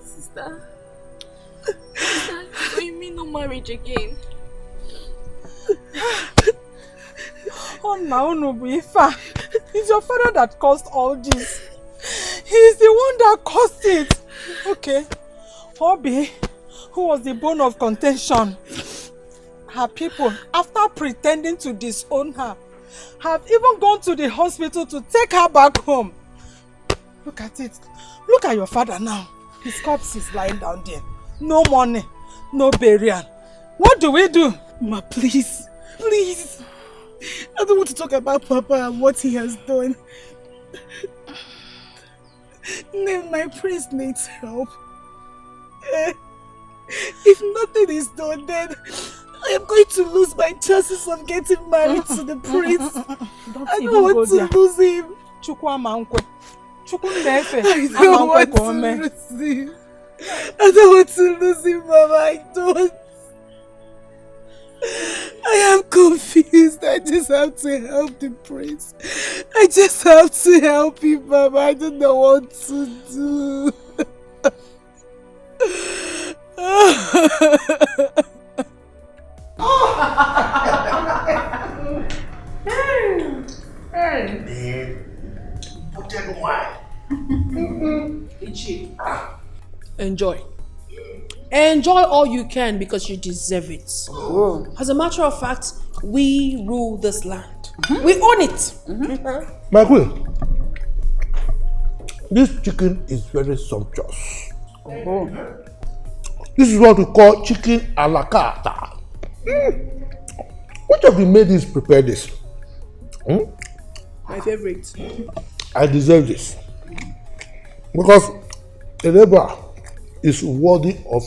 sister. So you mean no marriage again? Oh no, Ifa. It's your father that caused all this. He's the one that caused it. Okay. Obi, who was the bone of contention, her people, after pretending to disown her, have even gone to the hospital to take her back home. Look at it. Look at your father now. His corpse is lying down there. No money, no burial. What do we do? Ma, please. Please. I don't want to talk about Papa and what he has done. My prince needs help. If nothing is done, then I am going to lose my chances of getting married to the prince. I don't want to lose him. I don't want to lose him, Mama. I don't. I am confused. I just have to help the prince. I just have to help him, Mama. I don't know what to do. Enjoy. Enjoy all you can because you deserve it. Oh. As a matter of fact, we rule this land. We own it. My queen, this chicken is very sumptuous. This is what we call chicken a la carte. Which of the ladies prepared this? My favorite. I deserve this. Because a laborer is worthy of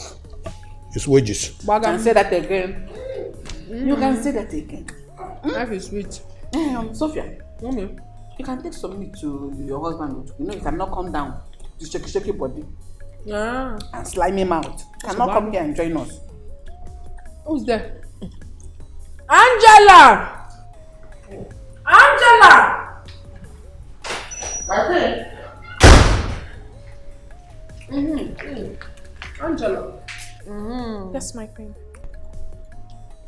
his wages. But I can say that again. You can say that again. Life is sweet. Sophia, you can take some meat to your husband. You know, you cannot come down to shaky body and slimy mouth. You cannot come here and join us. Who's there? Angela! Angela! Angela. That's my queen.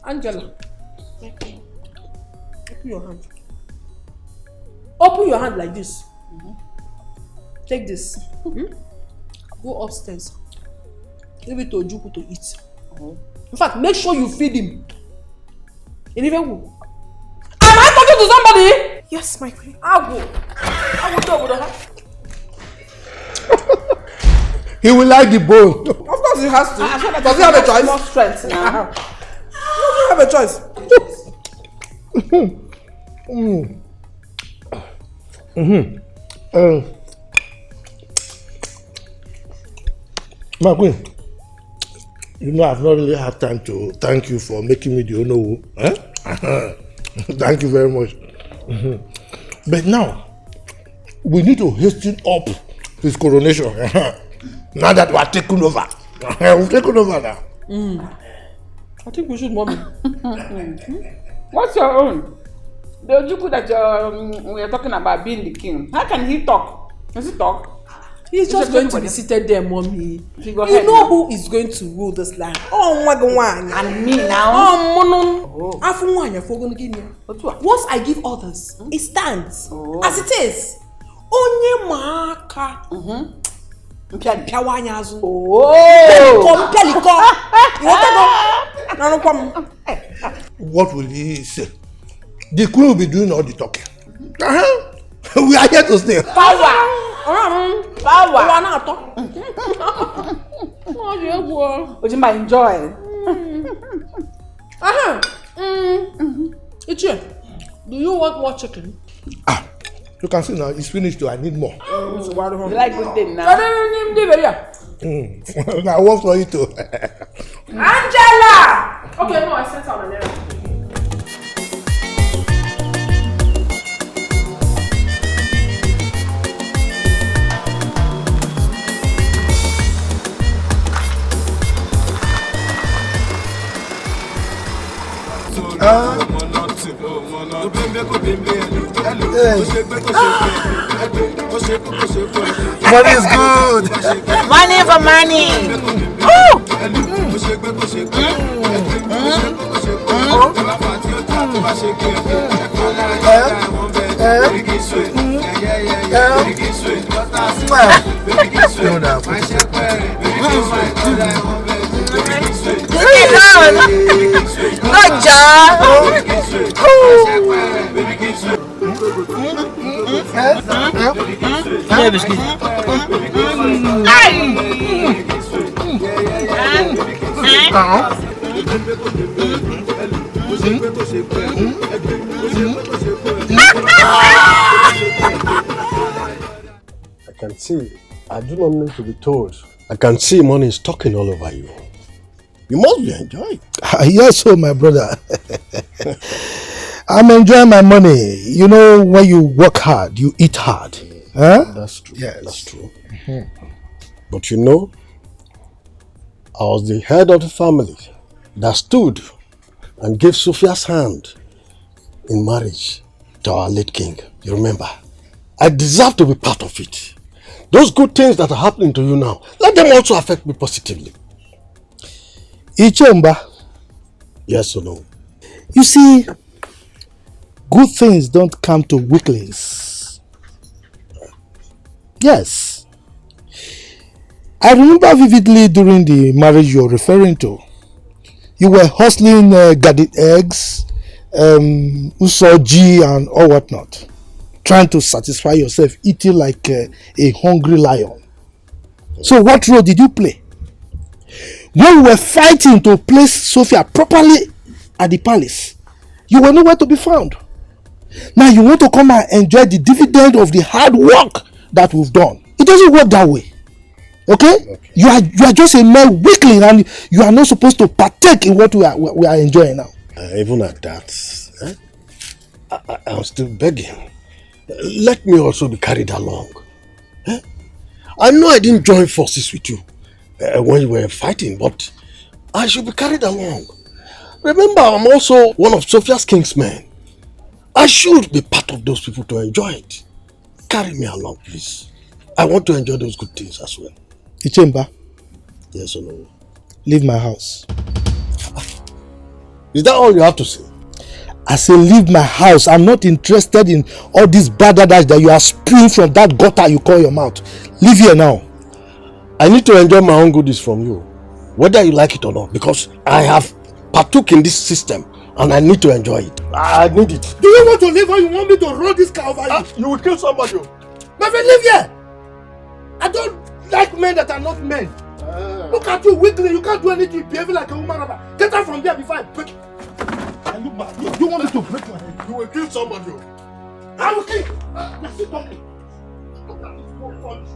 Angela. Open your hand. Open your hand like this. Take this. Go upstairs. Give it to Ojuku to eat. In fact, make sure you feed him. And even who? Am I talking to somebody? Yes, my queen. I will talk with her. He will like the bone. Of course he has to. Does he have a choice? More strength now. He doesn't have a choice. My queen, you know I've not really had time to thank you for making me the Onowu. Thank you very much. But now, we need to hasten up his coronation. Now that we are taking over. We've taken over now. I think we should, mommy. What's your own? The Ojuku that we are talking about being the king. How can he talk? Does he talk? He's just going to be seated there, mommy. You know who is going to rule this land? Oh, and me now? Once I give orders, it stands as it is. Onye maka. What will he say? The queen will be doing all the talking. We are here to stay. Power. Would you enjoy? Ichie, do you want more chicken? You can see now, it's finished too. I need more. You like good thing now? I work for you too. Angela! Okay, no, I sent out an errand. Money is good. Money for money. Good job. Yeah, biscuit. I can see. I do not need to be told. I can see money is talking all over you. You must be enjoying. Yes, so my brother. I'm enjoying my money. You know, when you work hard, you eat hard. Huh? That's true. Yes. That's true. But you know, I was the head of the family that stood and gave Sophia's hand in marriage to our late king. You remember? I deserve to be part of it. Those good things that are happening to you now, let them also affect me positively. Ichemba. Yes or no? You see, good things don't come to weaklings. Yes. I remember vividly during the marriage you're referring to. You were hustling garden eggs, usoji and all whatnot. Trying to satisfy yourself, eating like a hungry lion. So what role did you play? When we were fighting to place Sophia properly at the palace, you were nowhere to be found. Now you want to come and enjoy the dividend of the hard work that we've done. It doesn't work that way. Okay? You are just a mere weakling and you are not supposed to partake in what we are enjoying now. Even at that, I'm still begging. Let me also be carried along. I know I didn't join forces with you when you were fighting, but I should be carried along. Remember, I'm also one of Sophia's king's men. I should be part of those people to enjoy it. Carry me along, please. I want to enjoy those good things as well. Ichemba, Yes or no? leave my house. Is that all you have to say? I say leave my house. I'm not interested in all this badadash that you are spewing from that gutter you call your mouth. Leave here now. I need to enjoy my own goodies from you, whether you like it or not, because I have partook in this system and I need to enjoy it. I need it. Do you want to leave or you want me to roll this car over you? You will kill somebody. My friend, leave here. I don't like men that are not men. Look at you weakling. You can't do anything. Behaving like a woman. Get out from there before I break. And look back. You want me to break your head? You will kill somebody. I will kill. You're still talking. Look at this poor punch.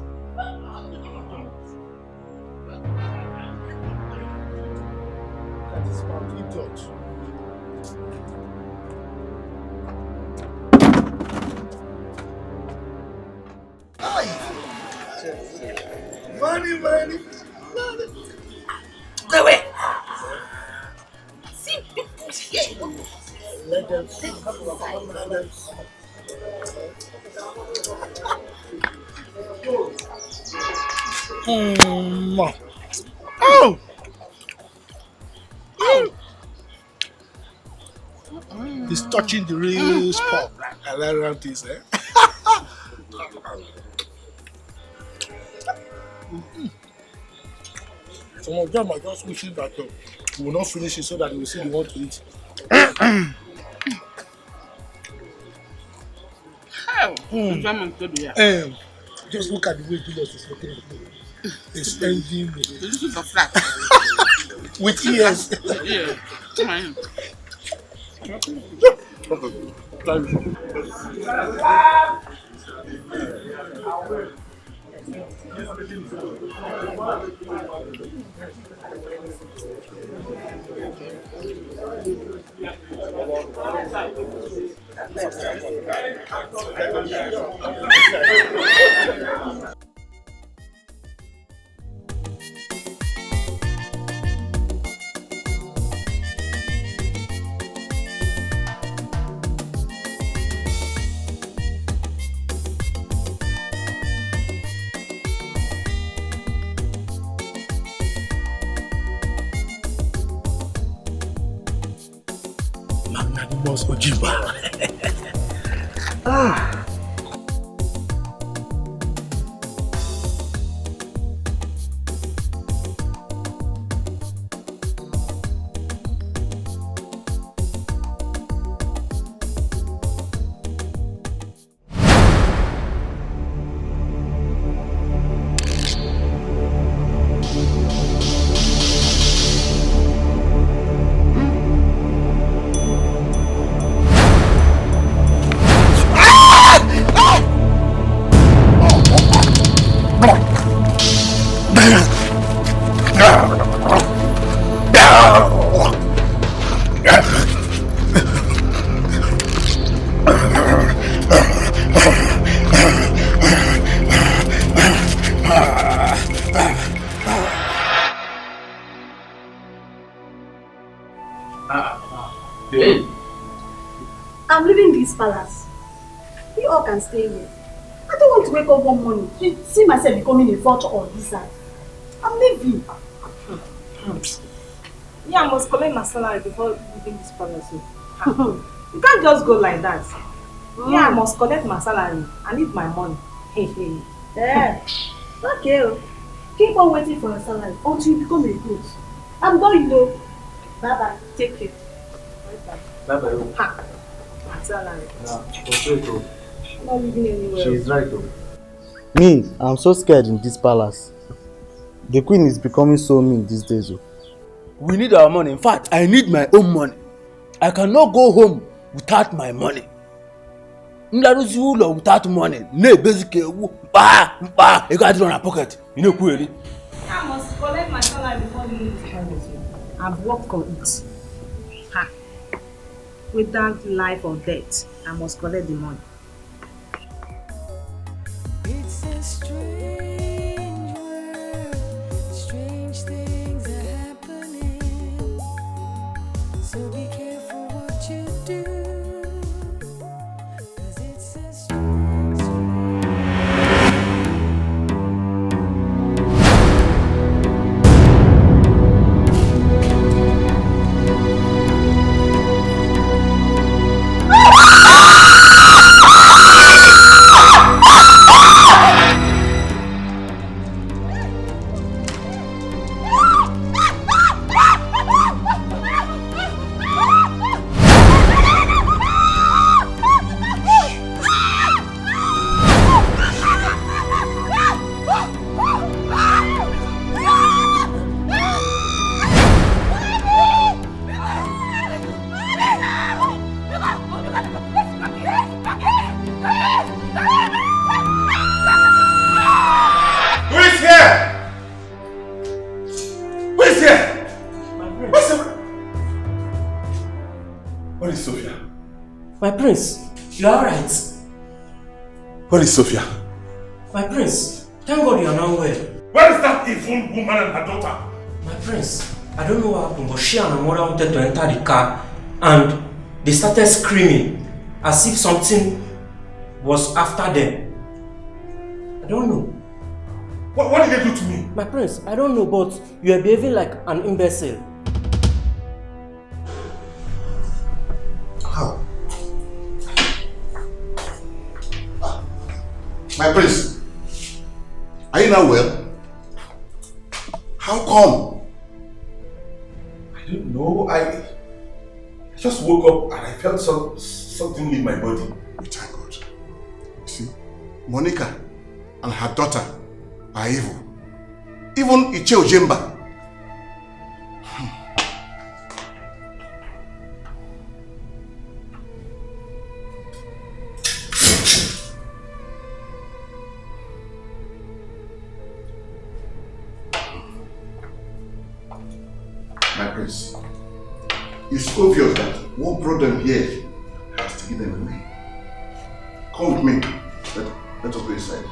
That is my idiot. Money, money, money. Go away. See people here. Let them Oh! He's touching the real spot. I like around this, eh? Some of them are just wishing that we will not finish it so that they will see they want to eat. Just look at the way Julius is looking at me. It's envying me. You're looking for flat. With ears. Yeah. Come on. Magnanimous Ojiba. I'm leaving this palace. You all can stay here. I don't want to wake up one morning to see myself becoming a vulture on this side. I'm leaving. Yeah, I must collect my salary before leaving this palace. You can't just go like that. Yeah, I must collect my salary. I need my money. Yeah. Okay. Keep on waiting for your salary until you become a goat. I'm going though. Bye bye. Take care. Bye bye. My salary. I'm not leaving anywhere. She's right though. Me, I'm so scared in this palace. The queen is becoming so mean these days. We need our money. In fact, I need my own money. I cannot go home without my money. Without money. No, basically, you got it on a pocket. You know, clearly. I must collect my salary before leaving this palace. I've worked on it. Without life or death, I must collect the money. It's a strange world, strange things are happening. So be careful what you do, 'cause it's a strange world. My prince, you are alright. Where is Sophia? My prince, thank God you are now well. Where is that evil woman and her daughter? My prince, I don't know what happened, but she and her mother wanted to enter the car and they started screaming as if something was after them. I don't know. What did they do to me? My prince, I don't know, but you are behaving like an imbecile. How? My prince, are you now well? How come? I don't know. I just woke up and I felt something leave my body. We thank God. You see, Monica and her daughter are evil. Even Iche Ojemba. My prince, it's obvious that what brought them here has taken them away. Come with me. Let us go inside.